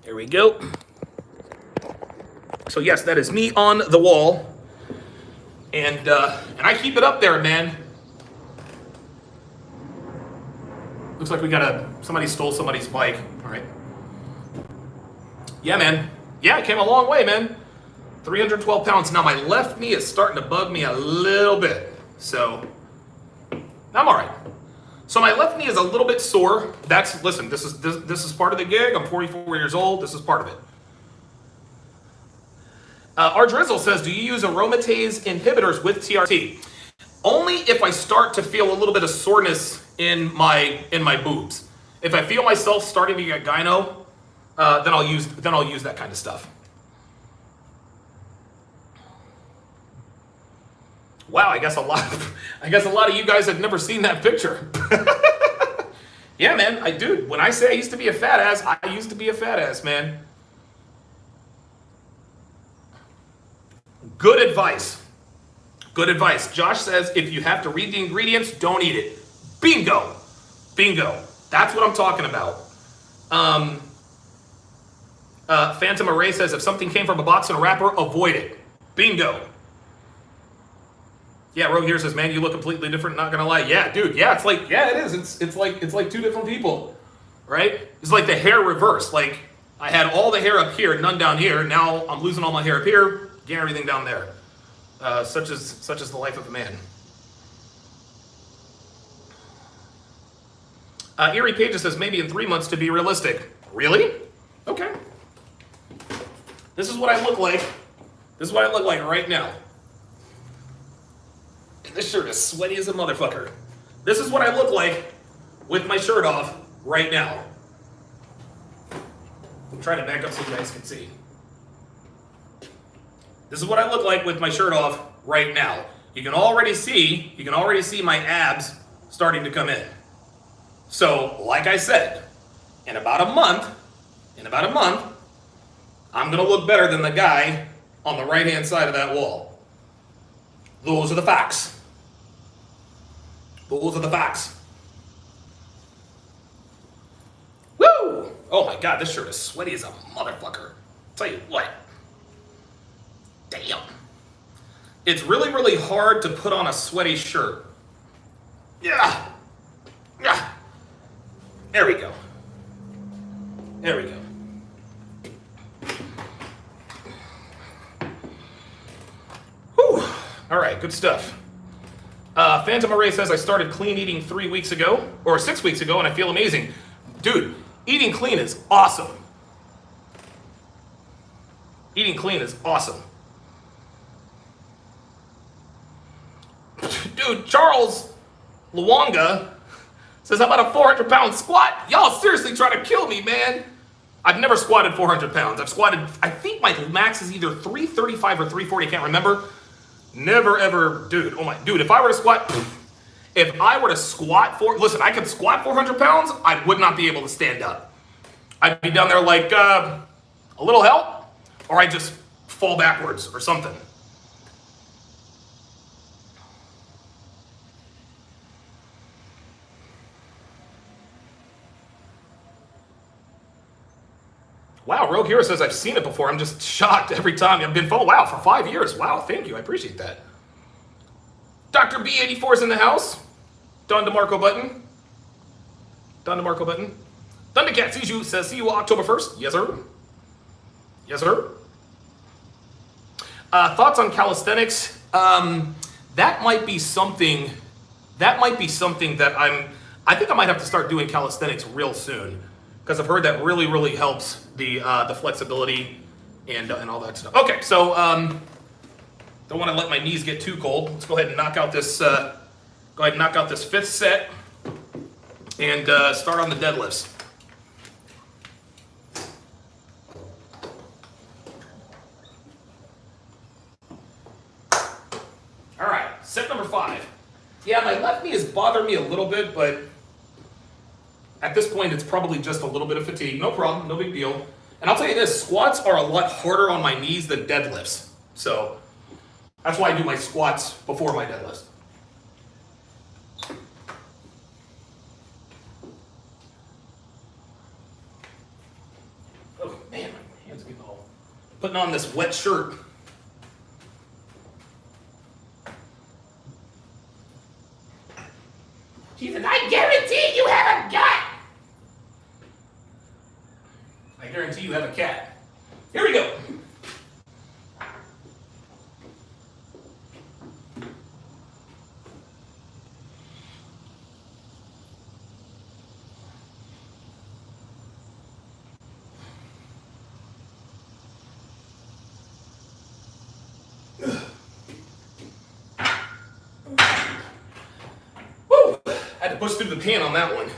there we go. So yes, that is me on the wall, and I keep it up there, man. Looks like somebody stole somebody's bike. All right. Yeah, man. Yeah, I came a long way, man. 312 pounds. Now my left knee is starting to bug me a little bit. So I'm all right. So my left knee is a little bit sore. Listen, this is part of the gig. I'm 44 years old. This is part of it. Our Drizzle says, do you use aromatase inhibitors with TRT? Only if I start to feel a little bit of soreness in my boobs. If I feel myself starting to get gyno, then I'll use that kind of stuff. Wow, I guess a lot of you guys have never seen that picture. Yeah, man, when I say I used to be a fat ass, I used to be a fat ass, man. Good advice. Good advice. Josh says, if you have to read the ingredients, don't eat it. Bingo. Bingo. That's what I'm talking about. Phantom Array says, if something came from a box and a wrapper, avoid it. Bingo. Yeah, Rogue here says, man, you look completely different, not gonna lie. Yeah, dude, yeah, it is. It's like two different people, right? It's like the hair reverse. Like, I had all the hair up here, none down here. Now I'm losing all my hair up here, getting everything down there. Such is the life of a man. Erie Pages says, maybe in 3 months to be realistic. Really? Okay. This is what I look like. This is what I look like right now. This shirt is sweaty as a motherfucker. This is what I look like with my shirt off right now. I'm trying to back up so you guys can see. This is what I look like with my shirt off right now. You can already see my abs starting to come in. So, like I said, in about a month, I'm gonna look better than the guy on the right-hand side of that wall. Those are the facts. Those are the facts. Woo! Oh my God, this shirt is sweaty as a motherfucker. Tell you what. Damn. It's really, really hard to put on a sweaty shirt. Yeah. Yeah. There we go. There we go. Whew. All right, good stuff. Phantom Array says, I started clean eating 3 weeks ago, or 6 weeks ago, and I feel amazing. Dude, eating clean is awesome. Eating clean is awesome. Dude, Charles Luonga says, how about a 400-pound squat? Y'all seriously trying to kill me, man. I've never squatted 400 pounds. I've squatted, I think my max is either 335 or 340, I can't remember. Never ever, dude, if I were to squat, listen, I could squat 400 pounds, I would not be able to stand up. I'd be down there like, a little help, or I'd just fall backwards or something. Wow, Rogue Hero says, I've seen it before. I'm just shocked every time I've been followed. Wow, for 5 years. Wow, thank you. I appreciate that. Dr. B84 is in the house. Don DeMarco Button. Don DeMarco Button. Thundercat sees you, says, see you October 1st. Yes, sir. Yes, sir. Thoughts on calisthenics? That might be something that I think I might have to start doing calisthenics real soon, because I've heard that really, really helps the flexibility and all that stuff. Okay, so don't want to let my knees get too cold. Let's go ahead and knock out this. Fifth set and start on the deadlifts. All right, set number 5. Yeah, my left knee has bothered me a little bit, but at this point, it's probably just a little bit of fatigue. No problem, no big deal. And I'll tell you this, squats are a lot harder on my knees than deadlifts. So that's why I do my squats before my deadlifts. Oh man, my hands get all putting on this wet shirt. She said, I guarantee you have a gut. I guarantee you have a cat. Here we go. to push through the pan on that one.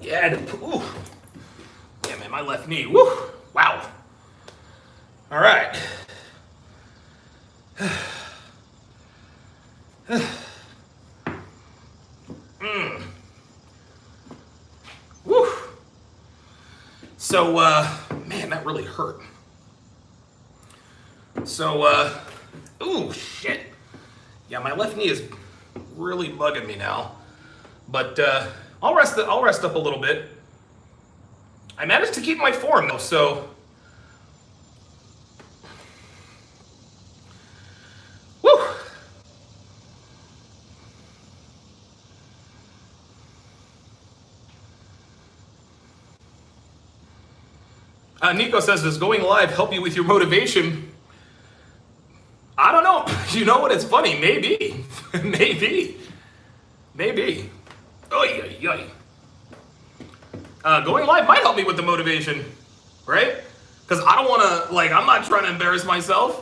Yeah, ooh. Yeah, man, my left knee. Woo! Wow. All right. Woo. So, man, that really hurt. So, ooh, shit. Yeah, my left knee is really bugging me now. But I'll rest up a little bit. I managed to keep my form though, so. Woo! Nico says, does going live help you with your motivation? I don't know. You know what? It's funny. Maybe. Maybe. Oy, oy, oy. Going live might help me with the motivation, right? Because I don't want to, like, I'm not trying to embarrass myself.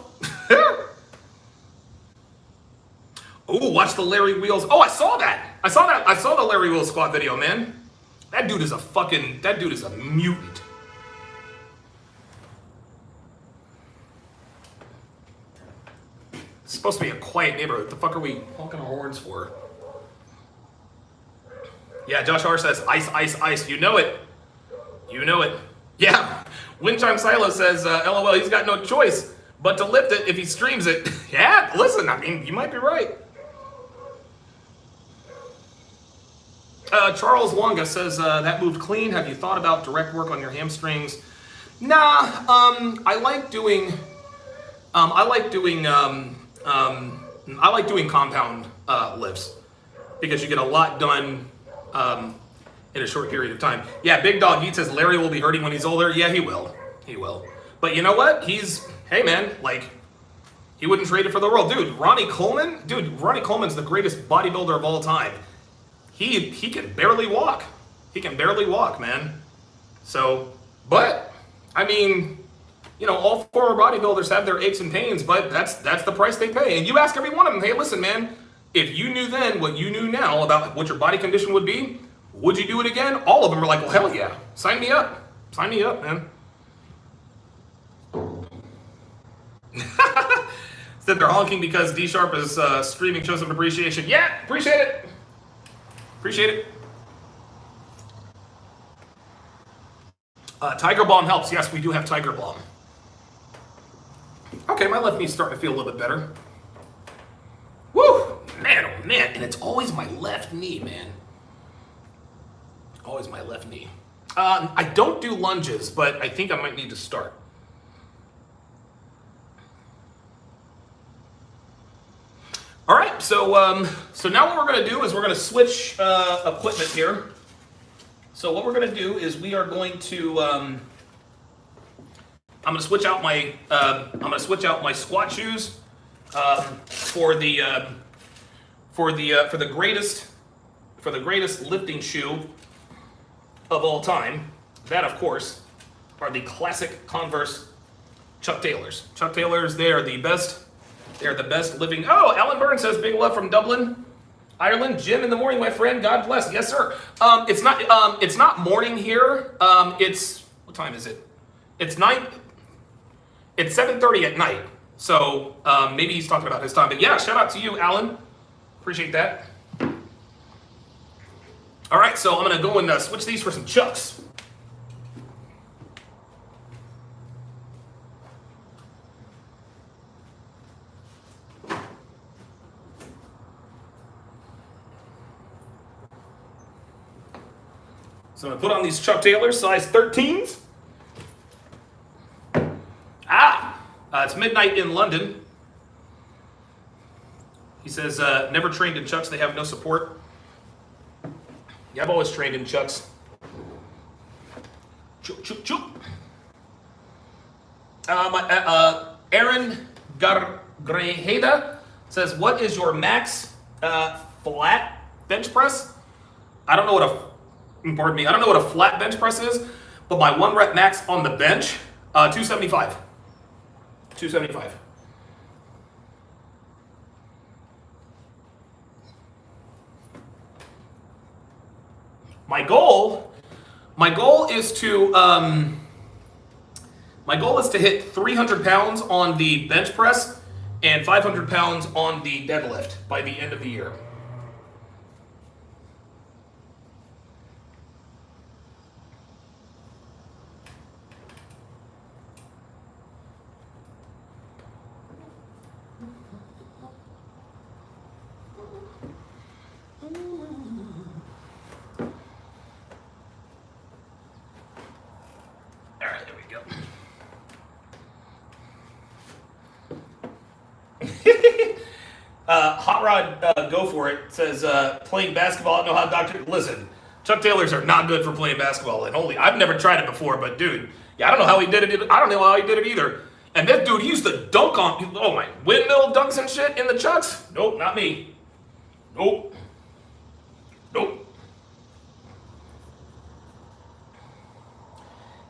Oh, watch the Larry Wheels. Oh, I saw that. I saw the Larry Wheels squat video, man. That dude is a mutant. It's supposed to be a quiet neighborhood. What the fuck are we honking our horns for? Yeah, Josh R says, ice, ice, ice. You know it. You know it. Yeah. Windchime Silo says, LOL, he's got no choice but to lift it if he streams it. Yeah, listen, I mean, you might be right. Charles Wonga says, that moved clean. Have you thought about direct work on your hamstrings? Nah, I like doing compound lifts because you get a lot done in a short period of time. Yeah, Big Dog Eat says Larry will be hurting when he's older. Yeah, he will. He will. But you know what? Hey man, like, he wouldn't trade it for the world. Dude, Ronnie Coleman's the greatest bodybuilder of all time. He can barely walk. He can barely walk, man. So, but, I mean, you know, all former bodybuilders have their aches and pains, but that's the price they pay. And you ask every one of them, hey, listen, man, if you knew then what you knew now about what your body condition would be, would you do it again? All of them are like, well, hell yeah. Sign me up. Sign me up, man. Said they're honking because D Sharpe is streaming, show some appreciation. Yeah, appreciate it. Appreciate it. Tiger Balm helps. Yes, we do have Tiger Balm. Okay, my left knee's starting to feel a little bit better. Woo! Man, oh man. And it's always my left knee, man. Always my left knee. I don't do lunges, but I think I might need to start. All right, so now what we're going to do is we're going to switch equipment here. So what we're going to do is we are going to I'm going to switch out my squat shoes for the greatest lifting shoe of all time. That, of course, are the classic Converse Chuck Taylors. Chuck Taylors, they are the best. They're the best living. Oh, Alan Byrne says big love from Dublin, Ireland. Jim in the morning, my friend. God bless. Yes, sir. It's not morning here. It's, what time is it? It's 7:30 at night. So maybe he's talking about his time. But yeah, shout out to you, Alan. Appreciate that. All right, so I'm gonna go and switch these for some chucks. So I'm gonna put on these Chuck Taylors, size 13s. It's midnight in London. He says, never trained in Chucks, they have no support. Yeah, I've always trained in Chucks. Chuk, chuk, chuk. Aaron Gargrejeda says, what is your max flat bench press? I don't know what a flat bench press is, but my 1 rep max on the bench, 275. 275. My goal is to hit 300 pounds on the bench press and 500 pounds on the deadlift by the end of the year. All right, there we go. Hot Rod, go for it, says, playing basketball, I don't know how Dr. Listen, Chuck Taylors are not good for playing basketball. And I've never tried it before, but dude, yeah, I don't know how he did it. I don't know how he did it either. And this dude, he used to dunk on, oh my, windmill dunks and shit in the chucks? Nope, not me. Nope. Nope.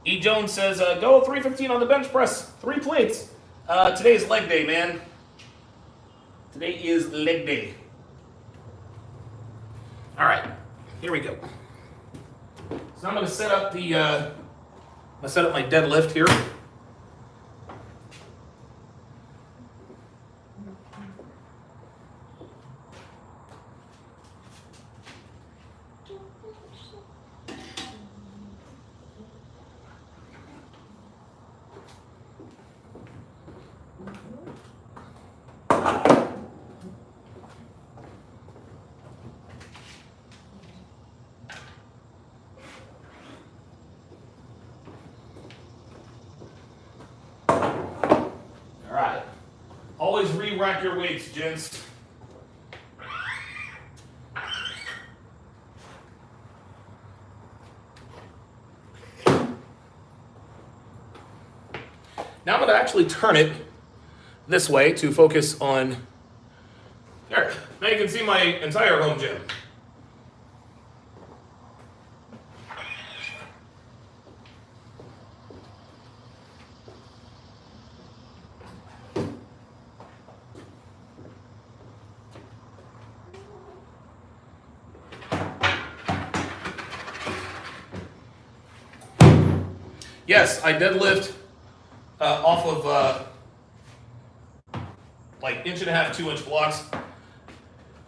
E. Jones says, go 315 on the bench press, 3 plates. Today's leg day, man. Today is leg day. All right, here we go. So I'm gonna set up my deadlift here. Always re-rack your weights, gents. Now I'm going to actually turn it this way to focus on, there, now you can see my entire home gym. Yes, I deadlift off of like 1.5 to 2 inch blocks.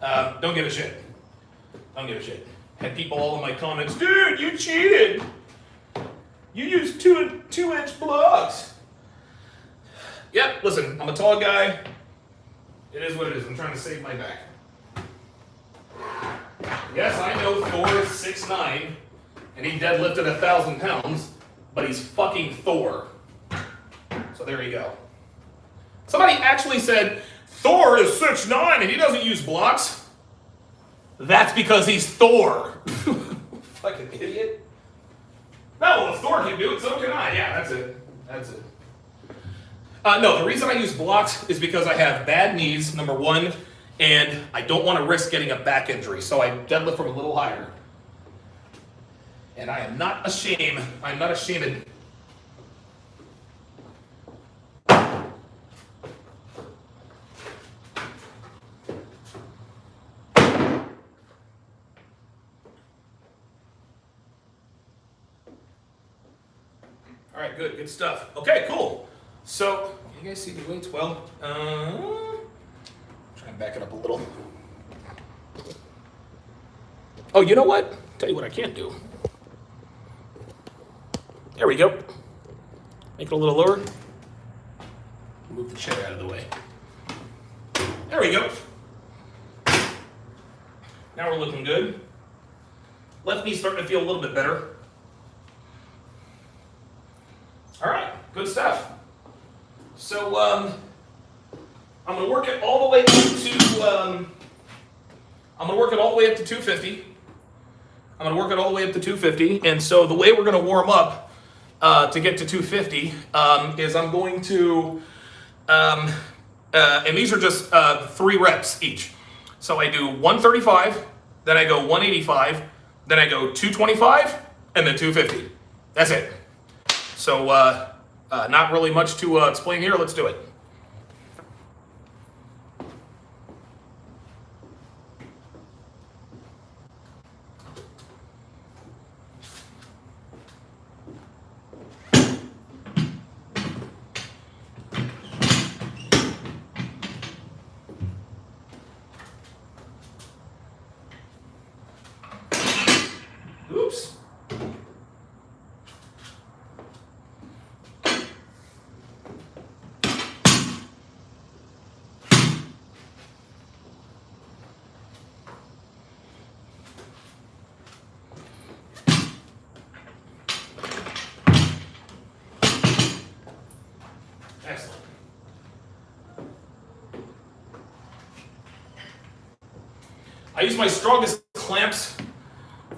Don't give a shit. Don't give a shit. Had people all in my comments, dude, you cheated. You used 2 inch blocks. Yep, listen, I'm a tall guy. It is what it is. I'm trying to save my back. Yes, I know Thor is 6'9", and he deadlifted 1,000 pounds. But he's fucking Thor. So there you go. Somebody actually said, Thor is 6'9" and he doesn't use blocks. That's because he's Thor. Fucking idiot. No, if Thor can do it, so can I. Yeah, that's it. That's it. No, the reason I use blocks is because I have bad knees, number one, and I don't want to risk getting a back injury. So I deadlift from a little higher. And I am not ashamed. I'm not ashamed. All right, good stuff. Okay, cool. So, you guys see the weights well? Try and back it up a little. Oh, you know what? Tell you what I can't do. There we go. Make it a little lower. Move the chair out of the way. There we go. Now we're looking good. Left knee's starting to feel a little bit better. All right, good stuff. So I'm gonna work it all the way up to. I'm gonna work it all the way up to 250. I'm gonna work it all the way up to 250, and so the way we're gonna warm up. To get to 250 is I'm going to, and these are just 3 reps each. So I do 135, then I go 185, then I go 225, and then 250. That's it. So Not really much to explain here. Let's do it. Oops. Excellent. I use my strongest clamps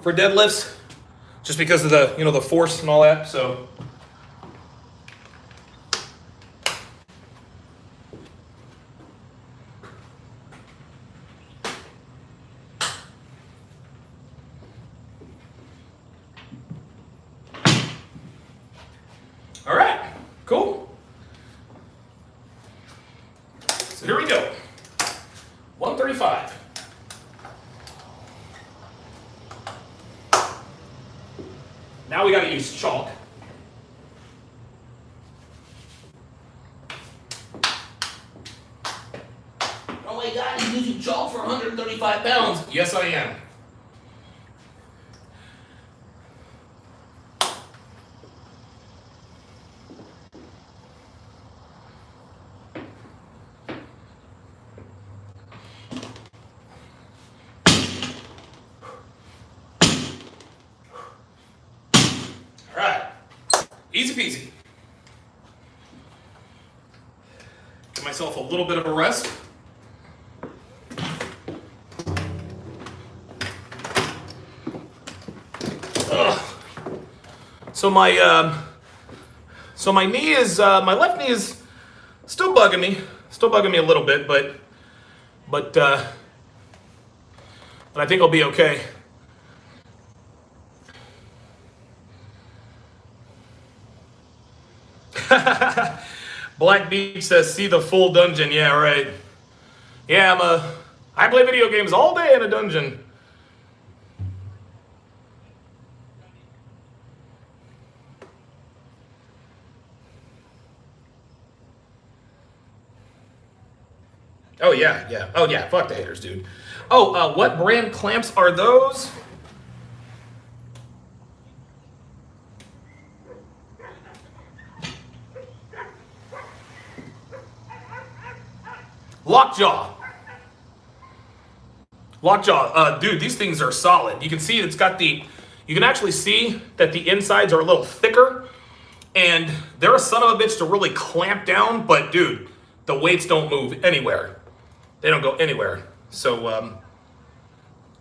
for deadlifts, just because of the the force and all that. So all right, cool. So here we go. 135. Now we got to use chalk. Oh my God, he's using chalk for 135 pounds. Yes, I am. All right, easy peasy. Give myself a little bit of a rest. Ugh. So my knee is my left knee is still bugging me a little bit, but I think I'll be okay. Black Beach says, see the full dungeon. Yeah, right. Yeah, I play video games all day in a dungeon. Oh yeah, yeah. Oh yeah, fuck the haters, dude. Oh, what brand clamps are those? Lockjaw. Lockjaw. Dude, these things are solid. You can see it's got you can actually see that the insides are a little thicker, and they're a son of a bitch to really clamp down, but dude, the weights don't move anywhere. They don't go anywhere. So,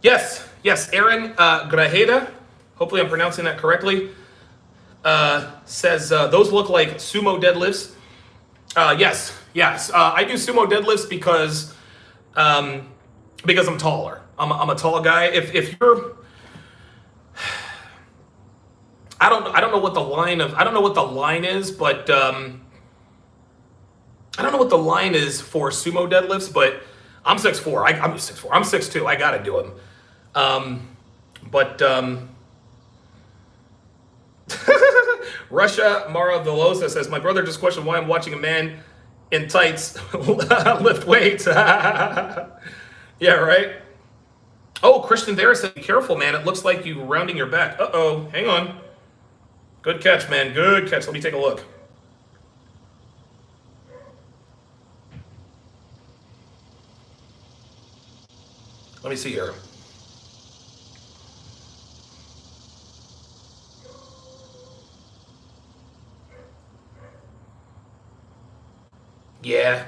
yes, Aaron Grajeda, hopefully I'm pronouncing that correctly, says those look like sumo deadlifts. Yes. I do sumo deadlifts because I'm taller. I'm a tall guy. If you're, I don't know what the line is, but I don't know what the line is for sumo deadlifts, but I'm 6'4". I'm 6'4". I'm 6'2". I gotta do them. Russia Mara Velosa says, my brother just questioned why I'm watching a man in tights lift weights. Yeah, right? Oh, Christian there said, be careful, man. It looks like you rounding your back. Uh-oh, hang on. Good catch, man. Good catch. Let me take a look. Let me see here. Yeah.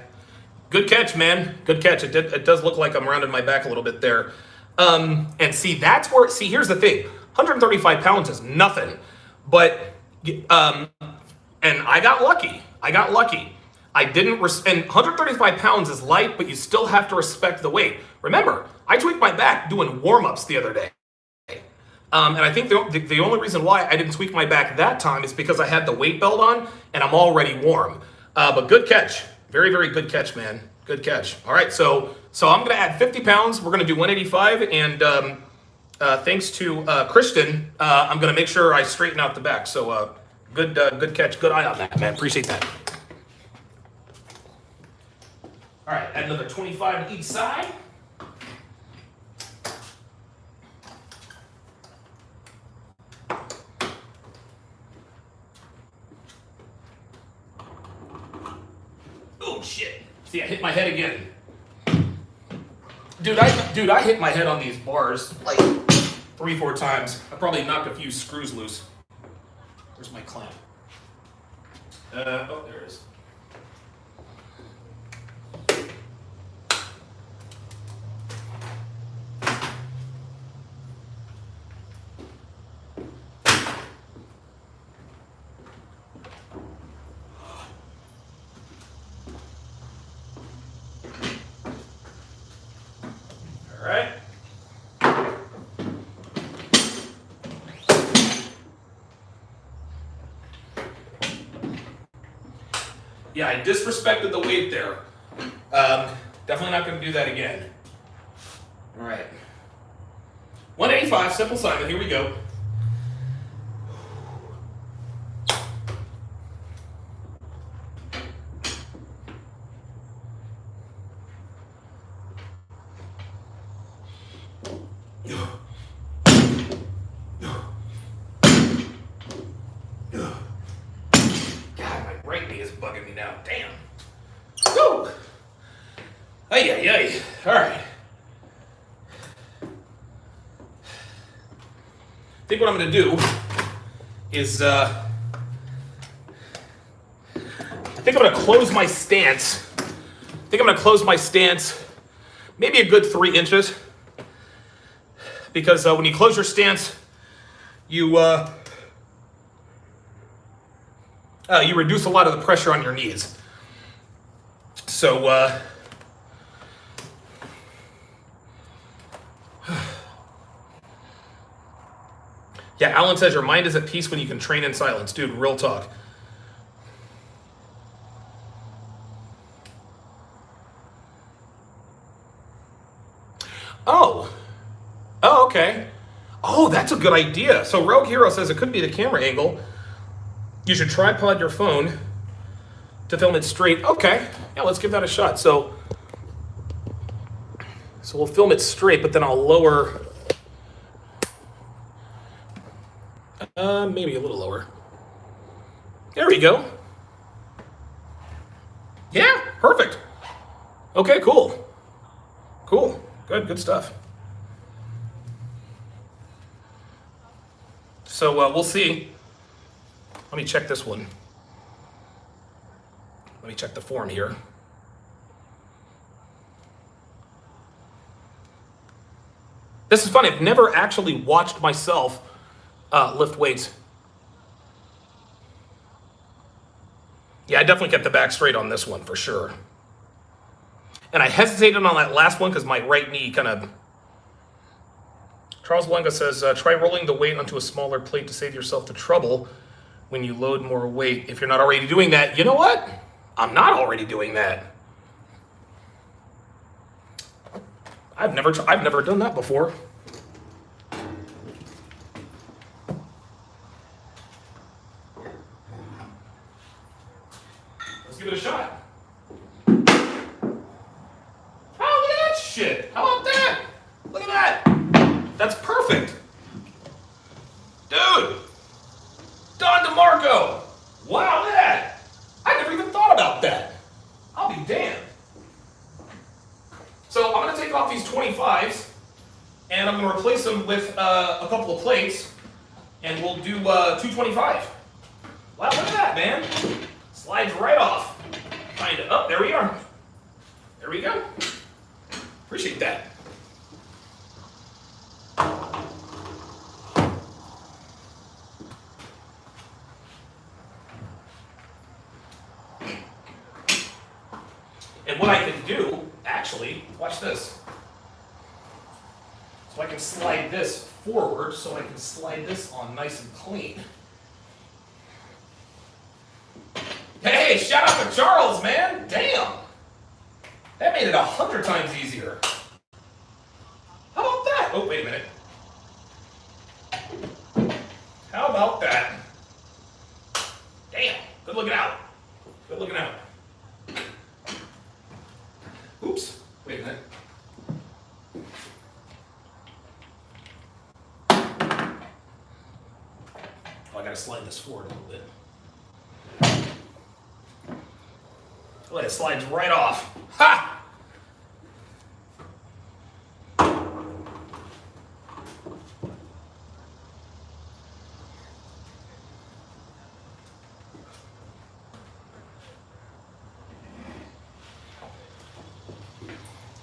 Good catch, man. Good catch. It does look like I'm rounding my back a little bit there. And see, here's the thing. 135 pounds is nothing. But, and I got lucky. I didn't, and 135 pounds is light, but you still have to respect the weight. Remember, I tweaked my back doing warm-ups the other day. And I think the only reason why I didn't tweak my back that time is because I had the weight belt on and I'm already warm. But good catch. Very, very good catch, man. Good catch. All right, so I'm going to add 50 pounds. We're going to do 185. And thanks to Christian, I'm going to make sure I straighten out the back. So good catch. Good eye on that, man. Appreciate that. All right, add another 25 to each side. Oh shit! See, I hit my head again. Dude, I hit my head on these bars like 3-4 times. I probably knocked a few screws loose. Where's my clamp? Oh, there it is. All right. Yeah, I disrespected the weight there. Definitely not going to do that again. All right. 185, simple Simon. Here we go. Bugging me now. Damn. Woo! Ay, ay, ay. All right. I think what I'm going to do is, I think I'm going to close my stance. Maybe a good 3 inches. Because when you close your stance, you reduce a lot of the pressure on your knees. So, yeah, Alan says your mind is at peace when you can train in silence. Dude, real talk. Oh, okay. Oh, that's a good idea. So Rogue Hero says it could be the camera angle. You should tripod your phone to film it straight. Okay, yeah, let's give that a shot. So we'll film it straight, but then I'll lower, maybe a little lower. There we go. Yeah, perfect. Okay, cool. Cool, good stuff. So we'll see. Let me check this one. Let me check the form here. This is funny. I've never actually watched myself lift weights. Yeah, I definitely kept the back straight on this one for sure. And I hesitated on that last one because my right knee kind of... Charles Lunga says, try rolling the weight onto a smaller plate to save yourself the trouble when you load more weight. If you're not already doing that, you know what? I'm not already doing that. I've never done that before. Let's give it a shot. Oh, look at that shit. How about that? Look at that. That's perfect. Dude. Don DeMarco! Wow, look at that! I never even thought about that. I'll be damned. So I'm going to take off these 25s, and I'm going to replace them with a couple of plates, and we'll do 225. Wow, look at that, man. Slides right off. Kind of. Oh, there we are. There we go. Appreciate that. And what I can do, actually, watch this. So I can slide this forward so I can slide this on nice and clean. Hey, shout out to Charles, man. Damn. That made it 100 times easier. How about that? Oh, wait a minute. How about that? Damn. Good looking out. Good looking out. Oops. Wait a minute. Oh, I gotta slide this forward a little bit. Oh, it slides right off. Ha!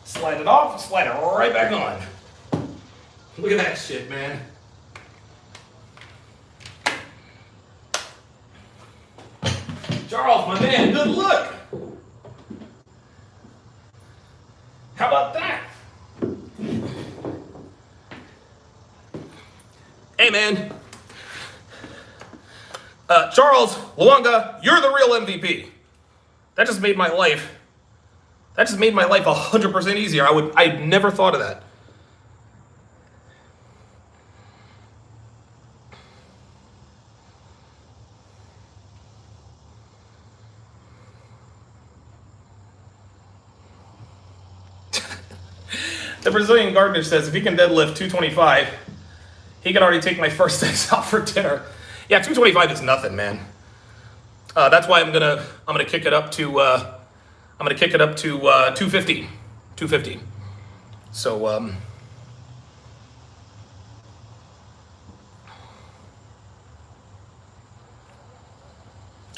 Slide it off, slide it right back on. Look at that shit, man. Charles, my man, good look. How about that? Hey, man. Charles, Luanga, you're the real MVP. That just made my life 100% easier. I'd never thought of that. The Brazilian gardener says if he can deadlift 225, he can already take my first eggs out for dinner. Yeah, 225 is nothing, man. That's why I'm gonna kick it up to 250. 250. So all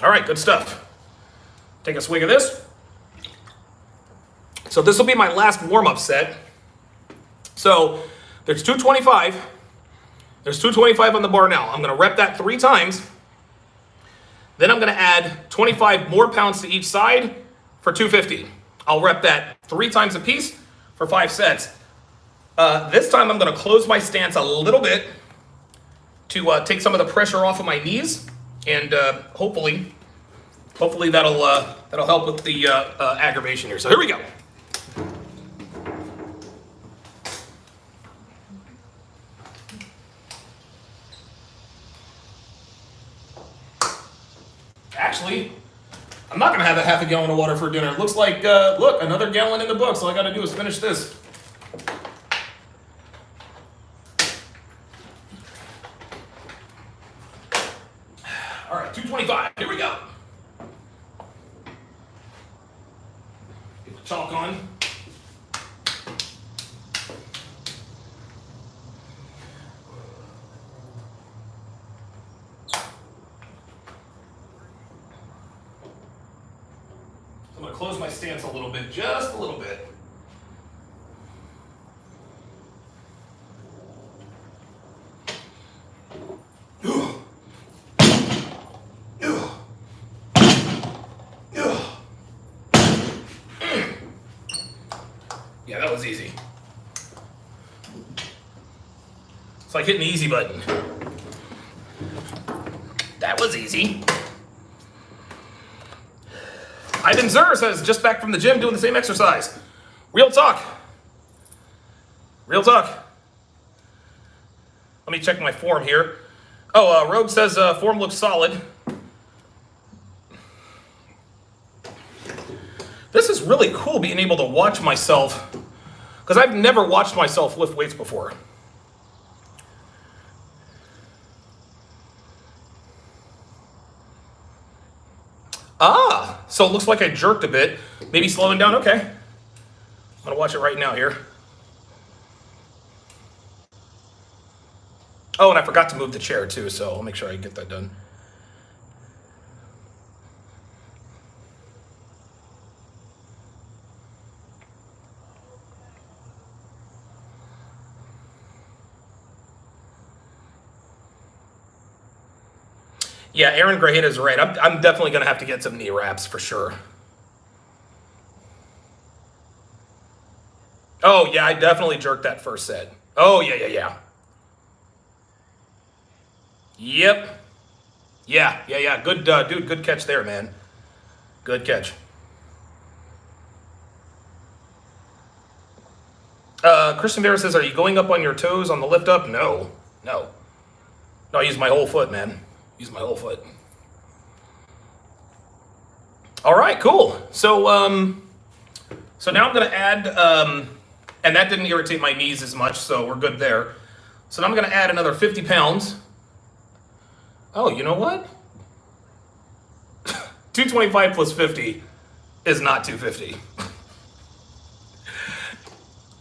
right, good stuff. Take a swig of this. So this will be my last warm-up set. So there's 225. There's 225 on the bar now. I'm gonna rep that 3 times. Then I'm gonna add 25 more pounds to each side for 250. I'll rep that 3 times a piece for 5 sets. This time I'm gonna close my stance a little bit to take some of the pressure off of my knees, and hopefully that'll help with the aggravation here. So here we go. Actually, I'm not gonna have a half a gallon of water for dinner. It looks like, look, another gallon in the books. All I gotta do is finish this. All right, 225, here we go. Get the chalk on. I'm going to close my stance a little bit, just a little bit. Yeah, that was easy. It's like hitting the easy button. That was easy. Ivan Zur says, just back from the gym doing the same exercise. Real talk. Real talk. Let me check my form here. Oh, Rogue says form looks solid. This is really cool being able to watch myself, because I've never watched myself lift weights before. Ah, so it looks like I jerked a bit. Maybe slowing down, okay. I'm gonna watch it right now here. Oh, and I forgot to move the chair too, so I'll make sure I get that done. Yeah, Aaron Grahita is right. I'm definitely going to have to get some knee wraps for sure. Oh, yeah, I definitely jerked that first set. Oh, yeah. Yep. Yeah. Good, dude. Good catch there, man. Good catch. Christian Vera says, "Are you going up on your toes on the lift up?" No. I use my whole foot, man. Use my whole foot. All right, cool. So now I'm gonna add, and that didn't irritate my knees as much, so we're good there. So now I'm gonna add another 50 pounds. Oh, you know what? 225 plus 50 is not 250.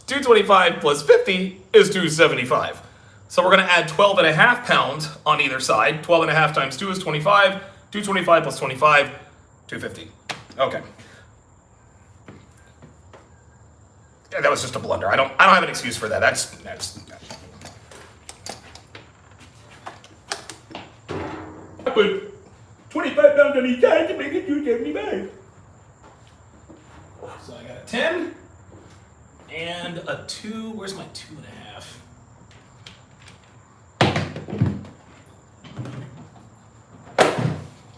225 plus 50 is 275. So we're gonna add 12.5 pounds on either side. 12.5 times 2 is 25. 225 plus 25, 250. Okay. Yeah, that was just a blunder. I don't have an excuse for that. That's I put 25 pounds on each side to make it 275. So I got a 10 and a 2. Where's my 2.5?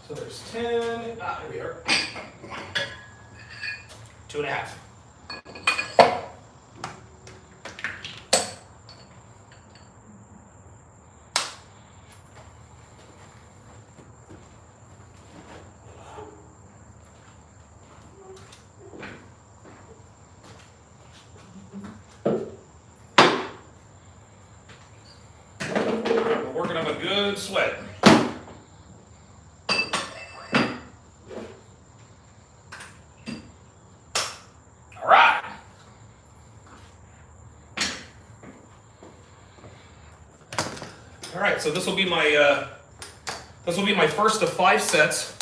So there's 10. Here we are. 2.5. We're working up a good sweat. All right, so this will be my first of 5 sets,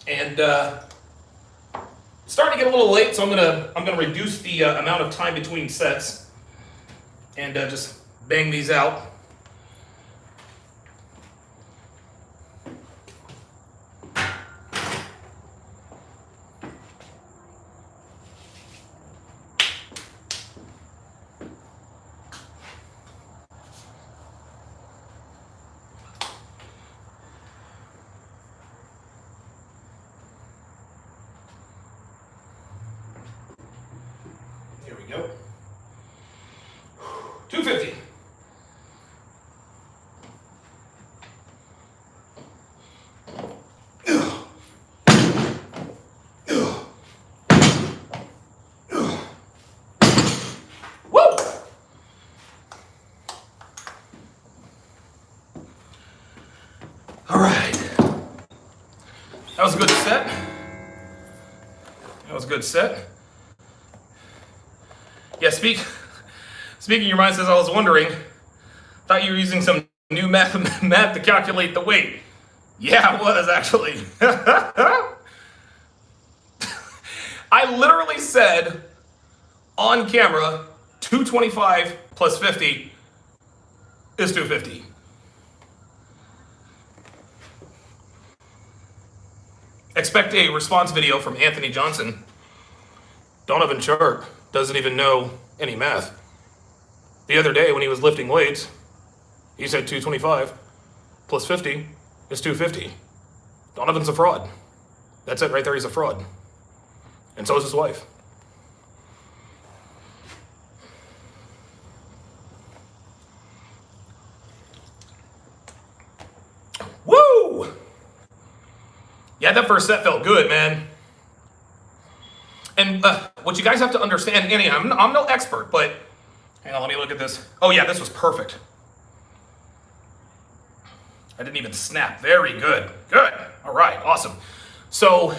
and it's starting to get a little late, so I'm gonna reduce the amount of time between sets, and just bang these out. Here we go. 250. Woo! All right. That was a good set. Yeah, speaking your mind says, I was wondering, thought you were using some new math to calculate the weight. Yeah, I was actually. I literally said on camera, 225 plus 50 is 250. Expect a response video from Anthony Johnson. Donovan Sharpe doesn't even know any math. The other day when he was lifting weights, he said 225 plus 50 is 250. Donovan's a fraud. That's it right there, he's a fraud. And so is his wife. Woo! Yeah, that first set felt good, man. And what you guys have to understand, Annie, I'm no expert, but hang on, let me look at this. Oh yeah, this was perfect. I didn't even snap. Very good. Good. All right, awesome. So,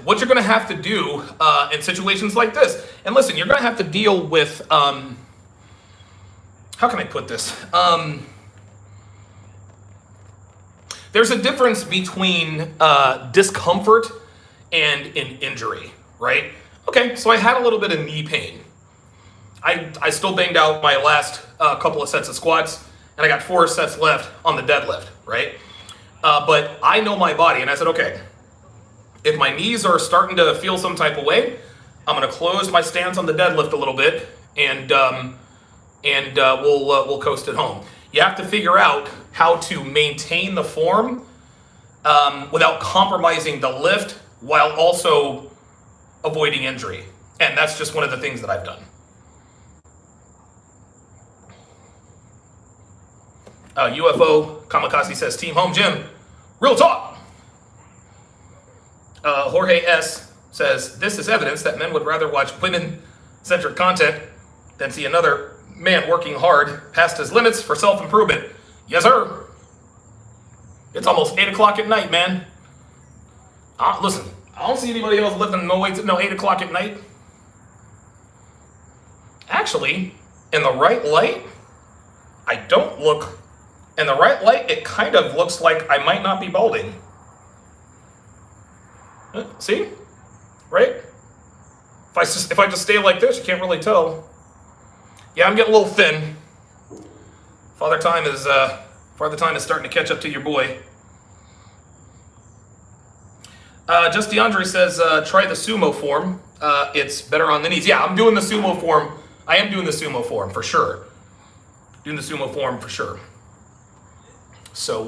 what you're gonna have to do in situations like this, and listen, you're gonna have to deal with, how can I put this? There's a difference between discomfort and an injury, right? Okay, so I had a little bit of knee pain. I still banged out my last couple of sets of squats, and I got 4 sets left on the deadlift, right? But I know my body, and I said, okay, if my knees are starting to feel some type of way, I'm gonna close my stance on the deadlift a little bit, and we'll coast it home. You have to figure out how to maintain the form without compromising the lift while also avoiding injury. And that's just one of the things that I've done. UFO Kamikaze says, Team Home Gym, real talk. Jorge S says, this is evidence that men would rather watch women-centric content than see another man working hard past his limits for self-improvement. Yes, sir. It's almost 8 o'clock at night, man. Listen, I don't see anybody else lifting no weights at 8 o'clock at night. Actually, in the right light, I don't look... In the right light, it kind of looks like I might not be balding. See? Right? If I just stay like this, you can't really tell. Yeah, I'm getting a little thin. Father Time is starting to catch up to your boy. Just DeAndre says, try the sumo form. It's better on the knees. Yeah, I'm doing the sumo form. I am doing the sumo form for sure. Doing the sumo form for sure. So,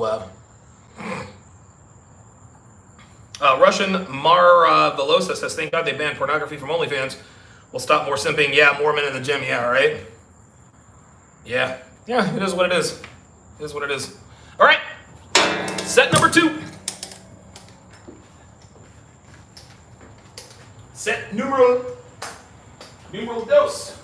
Russian Mar Velosa says, thank God they banned pornography from OnlyFans. We'll stop more simping. Yeah, more men in the gym. Yeah, right? Yeah. Yeah, it is what it is. It is what it is. All right. Set number 2. Set numero dos.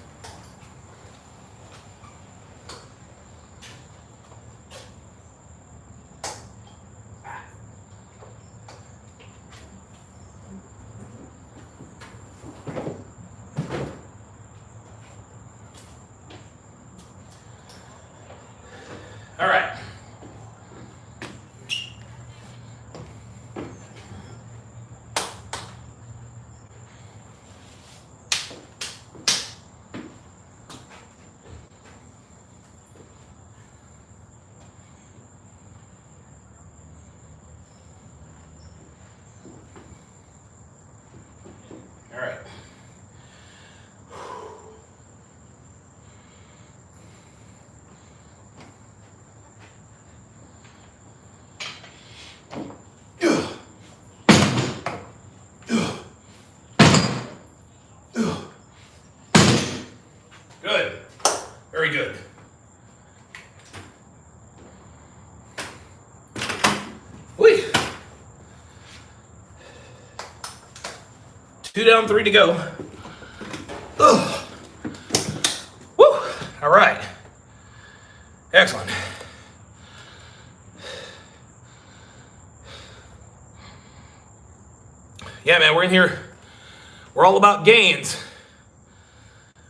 All right. All right. Good. Very good. Whee. 2 down, 3 to go. Ugh. Woo. All right. Excellent. Yeah, man, we're in here. We're all about gains.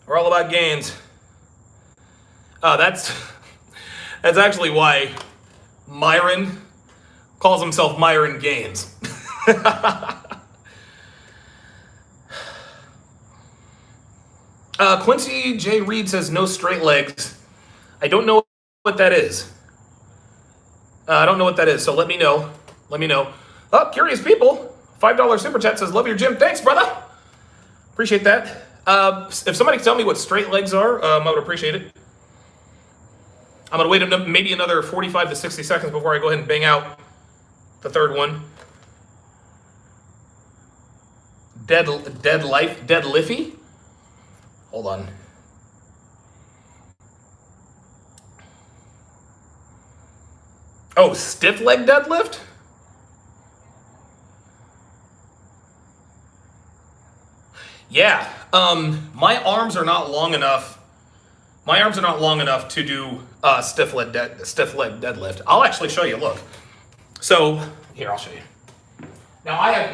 We're all about gains. That's actually why Myron calls himself Myron Gaines. Quincy J. Reed says no straight legs. I don't know what that is. I don't know what that is, so let me know. Let me know. Oh, curious people. $5 super chat says, love your gym. Thanks, brother. Appreciate that. If somebody can tell me what straight legs are, I would appreciate it. I'm going to wait maybe another 45 to 60 seconds before I go ahead and bang out the third one. Deadlifty? Hold on. Oh, stiff leg deadlift? Yeah. My arms are not long enough. My arms are not long enough to do stiff leg deadlift. I'll actually show you. Look. So here, I'll show you. Now I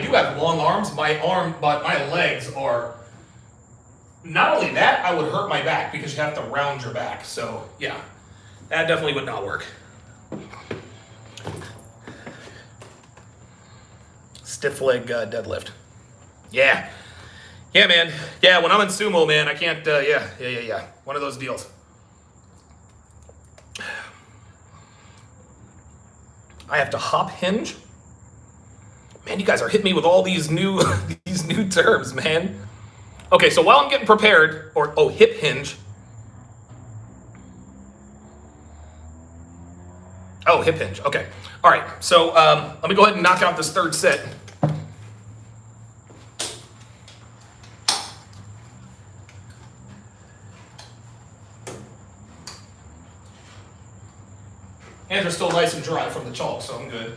do have long arms. But my legs are. Not only that, I would hurt my back because you have to round your back. So yeah, that definitely would not work. Stiff leg deadlift. Yeah. Yeah, man. Yeah, when I'm in sumo, man, I can't, yeah. One of those deals. I have to hop hinge? Man, you guys are hitting me with all these new terms, man. Okay, so while I'm getting prepared, hip hinge. Oh, hip hinge. Okay. All right. So let me go ahead and knock out this third set. Hands are still nice and dry from the chalk, so I'm good.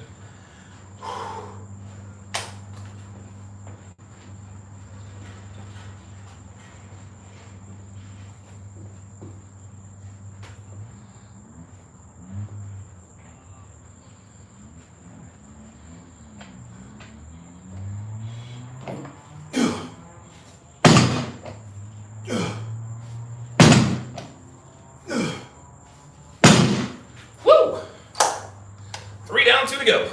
Woo! 3 down, 2 to go.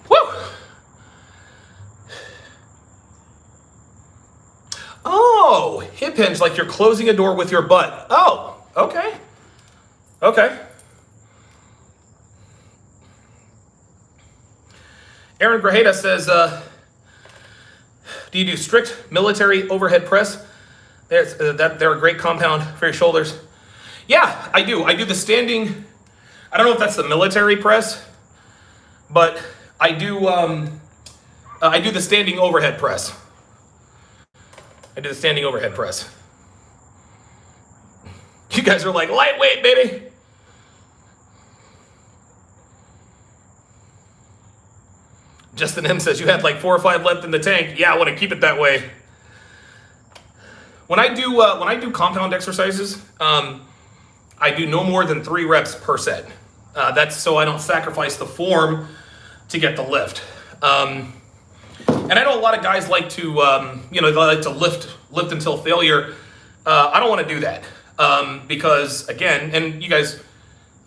Woo! Oh, hip hinge like you're closing a door with your butt. Oh, okay. Okay. Aaron Grajeda says, do you do strict military overhead press? They're a great compound for your shoulders. Yeah, I do. I do the standing. I don't know if that's the military press, but I do the standing overhead press. I do the standing overhead press. You guys are like, lightweight, baby. Justin M says, you had like 4 or 5 left in the tank. Yeah, I want to keep it that way. When I do compound exercises, I do no more than 3 reps per set. That's so I don't sacrifice the form to get the lift. And I know a lot of guys like to, they like to lift until failure. I don't want to do that because, again, and you guys,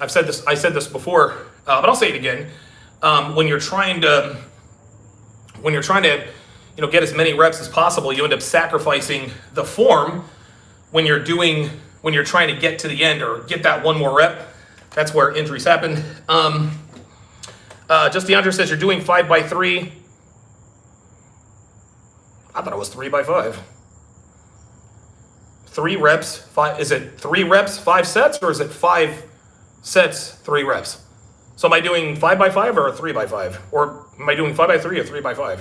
I said this before, but I'll say it again. When you're trying to, get as many reps as possible, you end up sacrificing the form when you're trying to get to the end or get that one more rep. That's where injuries happen. Just DeAndre says you're doing 5x3. I thought it was 3x5. 3 reps, 5. Is it 3 reps, 5 sets, or is it 5 sets, 3 reps? So am I doing 5x5 or a 3x5? Or am I doing 5x3 or 3x5?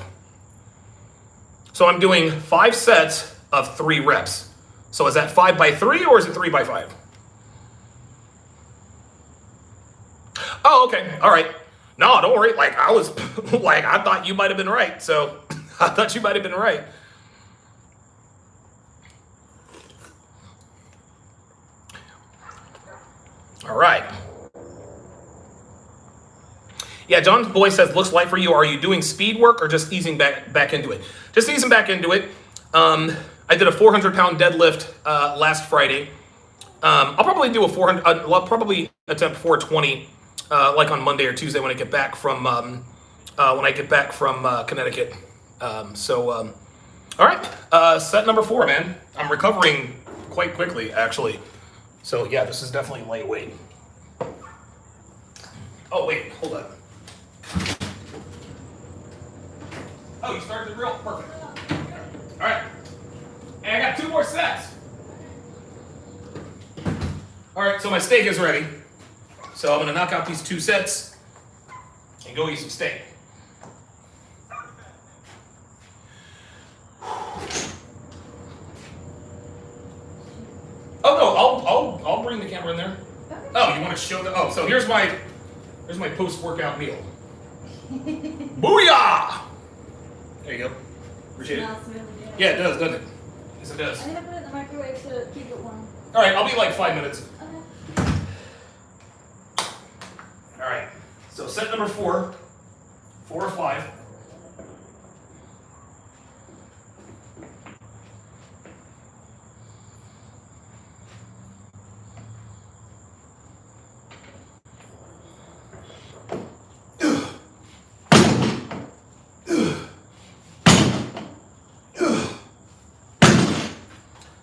So I'm doing 5 sets of 3 reps. So is that 5x3 or is it 3x5? Oh, okay. All right. No, don't worry. Like I was, I thought you might have been right. So I thought you might have been right. All right. Yeah, John Boy says, looks light for you. Are you doing speed work or just easing back into it? Just easing back into it. I did a 400-pound deadlift last Friday. I'll probably do a 400. I'll probably attempt 420, like on Monday or Tuesday when I get back from Connecticut. All right, set number 4, man. I'm recovering quite quickly, actually. So yeah, this is definitely lightweight. Oh wait, hold on. Oh, you started the grill? Perfect. All right. And I got 2 more sets. All right, so my steak is ready. So I'm gonna knock out these 2 sets and go eat some steak. Oh no, I'll bring the camera in there. Oh, you want to show the? Oh, so here's my post-workout meal. Booyah! There you go. Appreciate it. Smells really good. Yeah, it does, doesn't it? Yes, it does. I'm gonna put it in the microwave to keep it warm. All right, I'll be like 5 minutes. Okay. All right. So set number 4, 4 or 5.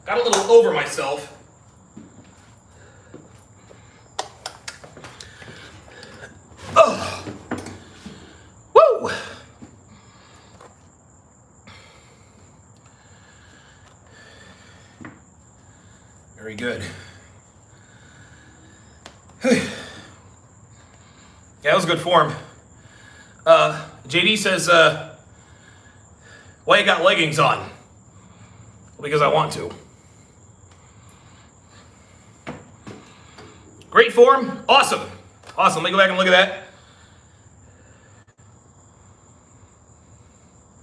Got a little over myself. Oh. Woo! Very good. Yeah, that was good form. JD says, why you got leggings on? Well, because I want to. Great form. Awesome. Awesome. Let me go back and look at that.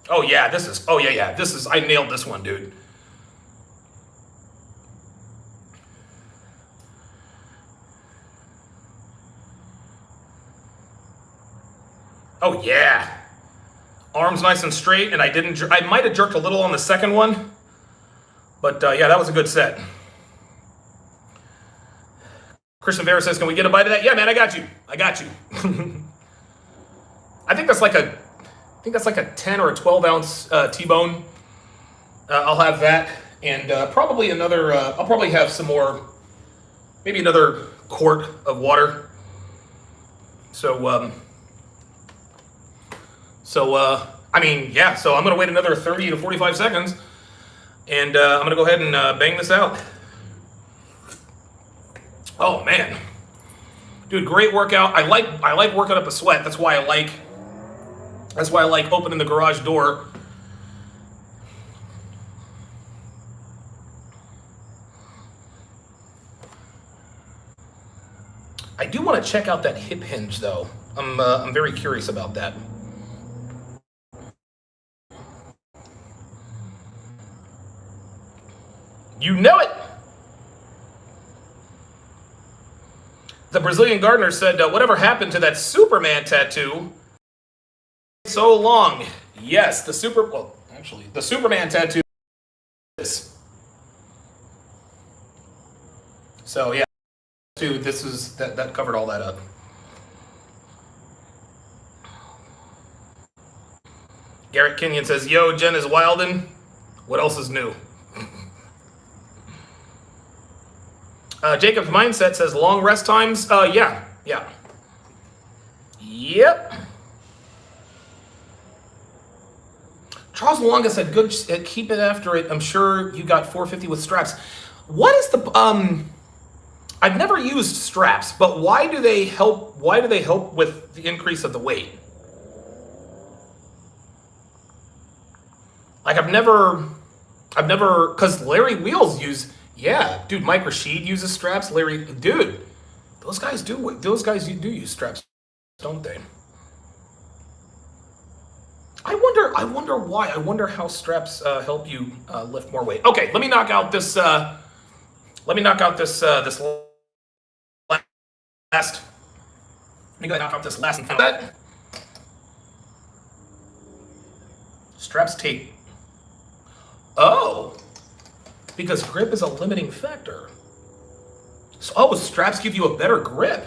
Oh, yeah, this is, I nailed this one, dude. Oh, yeah. Arms nice and straight, and I might have jerked a little on the second one, but yeah, that was a good set. Christian Vera says, can we get a bite of that? Yeah, man, I got you. I got you. I think that's like a 10 or a 12 ounce T-bone. I'll have that, and probably another, I'll probably have some more, maybe another quart of water. So, I mean, yeah, so I'm going to wait another 30 to 45 seconds, and I'm going to go ahead and bang this out. Oh, man. Dude, great workout. I like working up a sweat. That's why I like opening the garage door. I do want to check out that hip hinge, though. I'm very curious about that. You know it! The Brazilian gardener said, whatever happened to that Superman tattoo? So long. Yes, the Superman tattoo is. So yeah, dude, that covered all that up. Garrett Kenyon says, yo, Jen is wildin'. What else is new? Jacob's Mindset says long rest times. Yeah. Yep. Charles Longa said, good, keep it after it. I'm sure you got 450 with straps. What is the, I've never used straps, but why do they help with the increase of the weight? Like I've never, cause Larry Wheels yeah, dude, Mike Rashid uses straps. Larry, dude, those guys do use straps, don't they? I wonder why. I wonder how straps help you lift more weight. Okay, let me knock out this. This last. Let me go knock out this last and final set. Straps take. Oh. Because grip is a limiting factor. So, straps give you a better grip.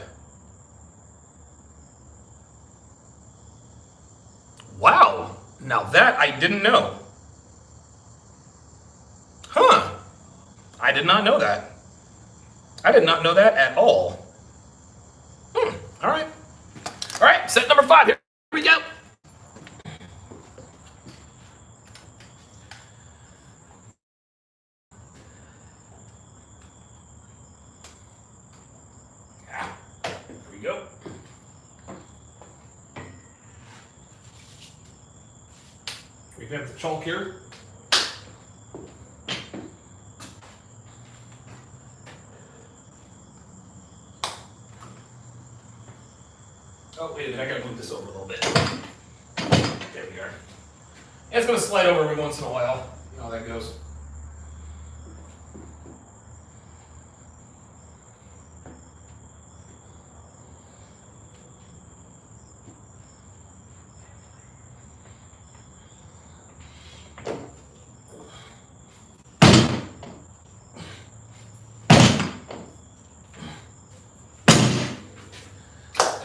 Wow. Now that I didn't know. Huh. I did not know that. I did not know that at all. All right. All right, set number 5. Here we go. Go. We have the chalk here. Oh, wait a minute, I gotta move this over a little bit. There we are. And it's gonna slide over every once in a while. You know how that goes.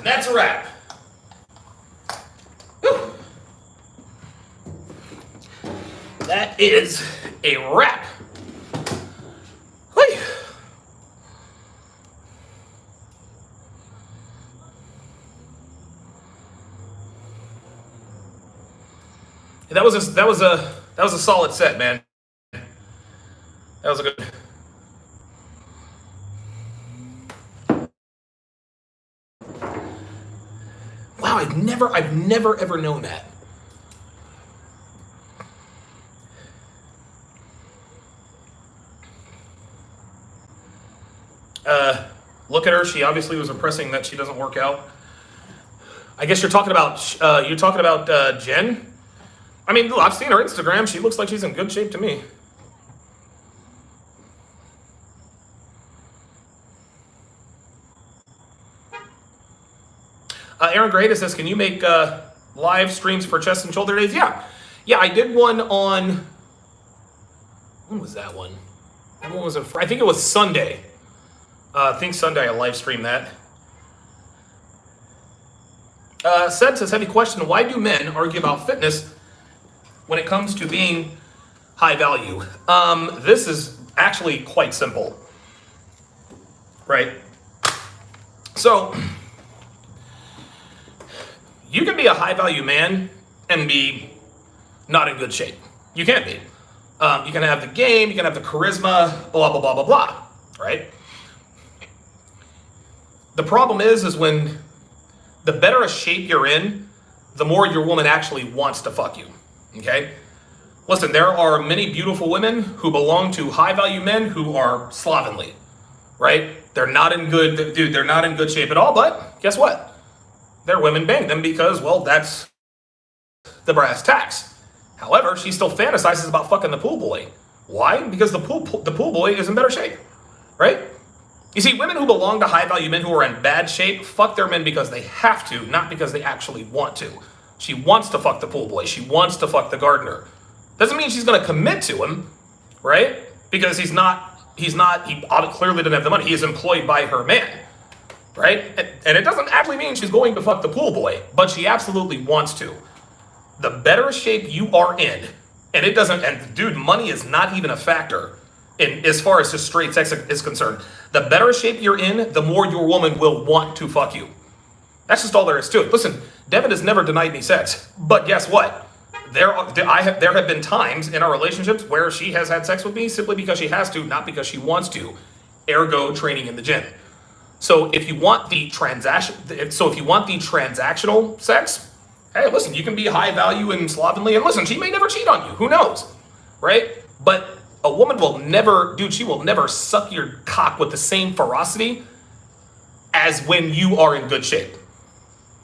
That's a wrap. Whew. That is a wrap. Whee. That was a solid set, man. That was a good. Wow, I've never ever known that. Look at her. She obviously was impressing that she doesn't work out. I guess you're talking about Jen. I mean, I've seen her Instagram. She looks like she's in good shape to me. Aaron Grada says, can you make live streams for chest and shoulder days? Yeah, I did one on, when was that one? That one was I think it was Sunday. I think Sunday I live streamed that. Seth says, heavy question, why do men argue about fitness when it comes to being high value? This is actually quite simple, right? So, you can be a high value man and be not in good shape. You can be. You can have the game, you can have the charisma, blah, blah, blah, blah, blah, right? The problem is when the better a shape you're in, the more your woman actually wants to fuck you, okay? Listen, there are many beautiful women who belong to high value men who are slovenly, right? They're not in good shape at all, but guess what? Their women bang them because, well, that's the brass tacks. However, she still fantasizes about fucking the pool boy. Why? Because the pool boy is in better shape, right? You see, women who belong to high-value men who are in bad shape fuck their men because they have to, not because they actually want to. She wants to fuck the pool boy. She wants to fuck the gardener. Doesn't mean she's going to commit to him, right? Because he clearly doesn't have the money. He is employed by her man, right? And it doesn't actually mean she's going to fuck the pool boy, but she absolutely wants to. The better shape you are in, and dude, money is not even a factor as far as just straight sex is concerned. The better shape you're in, the more your woman will want to fuck you. That's just all there is to it. Listen, Devin has never denied me sex, but guess what? There have been times in our relationships where she has had sex with me simply because she has to, not because she wants to. Ergo, training in the gym. So if you want the transactional sex, hey, listen, you can be high value and slovenly, and listen, she may never cheat on you. Who knows, right? But a woman will never suck your cock with the same ferocity as when you are in good shape.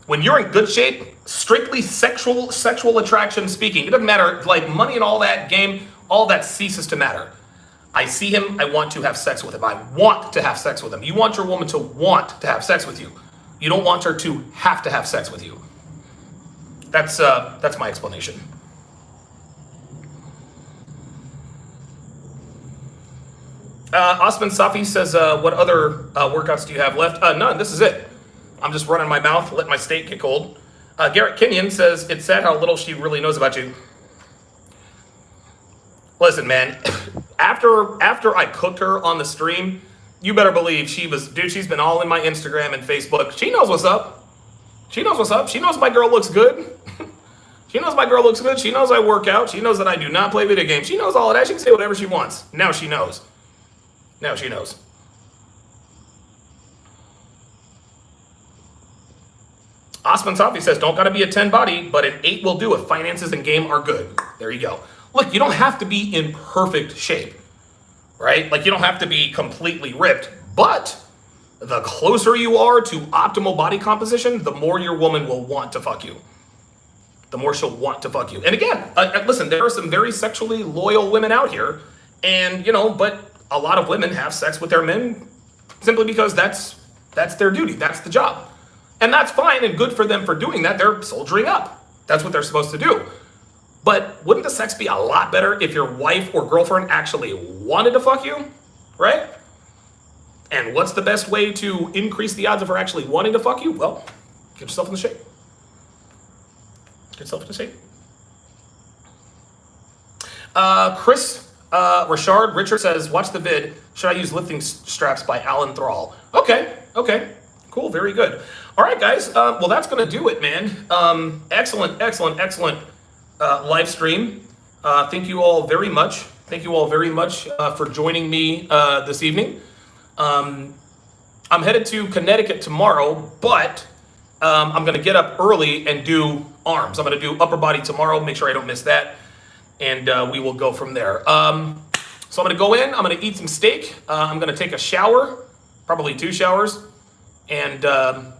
When you're in good shape, strictly sexual attraction speaking, it doesn't matter, like money and all that game, all that ceases to matter. I see him, I want to have sex with him. I want to have sex with him. You want your woman to want to have sex with you. You don't want her to have sex with you. That's my explanation. Osman Safi says, what other workouts do you have left? None, this is it. I'm just running my mouth, letting my steak get cold. Garrett Kenyon says, it's sad how little she really knows about you. Listen, man, after I cooked her on the stream, you better believe she's been all in my Instagram and Facebook. She knows what's up. She knows my girl looks good. She knows my girl looks good. She knows I work out. She knows that I do not play video games. She knows all of that. She can say whatever she wants. Now she knows. Osman Safi says, don't gotta be a 10 body, but an 8 will do if finances and game are good. There you go. Look, you don't have to be in perfect shape, right? Like, you don't have to be completely ripped, but the closer you are to optimal body composition, the more your woman will want to fuck you. The more she'll want to fuck you. And again, listen, there are some very sexually loyal women out here, and, but a lot of women have sex with their men simply because that's their duty, that's the job. And that's fine and good for them for doing that. They're soldiering up. That's what they're supposed to do. But wouldn't the sex be a lot better if your wife or girlfriend actually wanted to fuck you, right? And what's the best way to increase the odds of her actually wanting to fuck you? Well, get yourself in the shape. Chris Richard says, watch the vid. Should I use lifting straps by Alan Thrall? Okay. Cool, very good. All right, guys. Well, that's going to do it, man. Excellent live stream. Thank you all very much. For joining me this evening. I'm headed to Connecticut tomorrow, but I'm gonna get up early and do arms. I'm gonna do upper body tomorrow, make sure I don't miss that, and we will go from there. So I'm gonna go in, I'm gonna eat some steak, I'm gonna take a shower, probably 2 showers, and I'm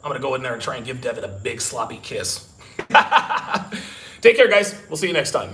gonna go in there and try and give Devin a big sloppy kiss. Take care, guys. We'll see you next time.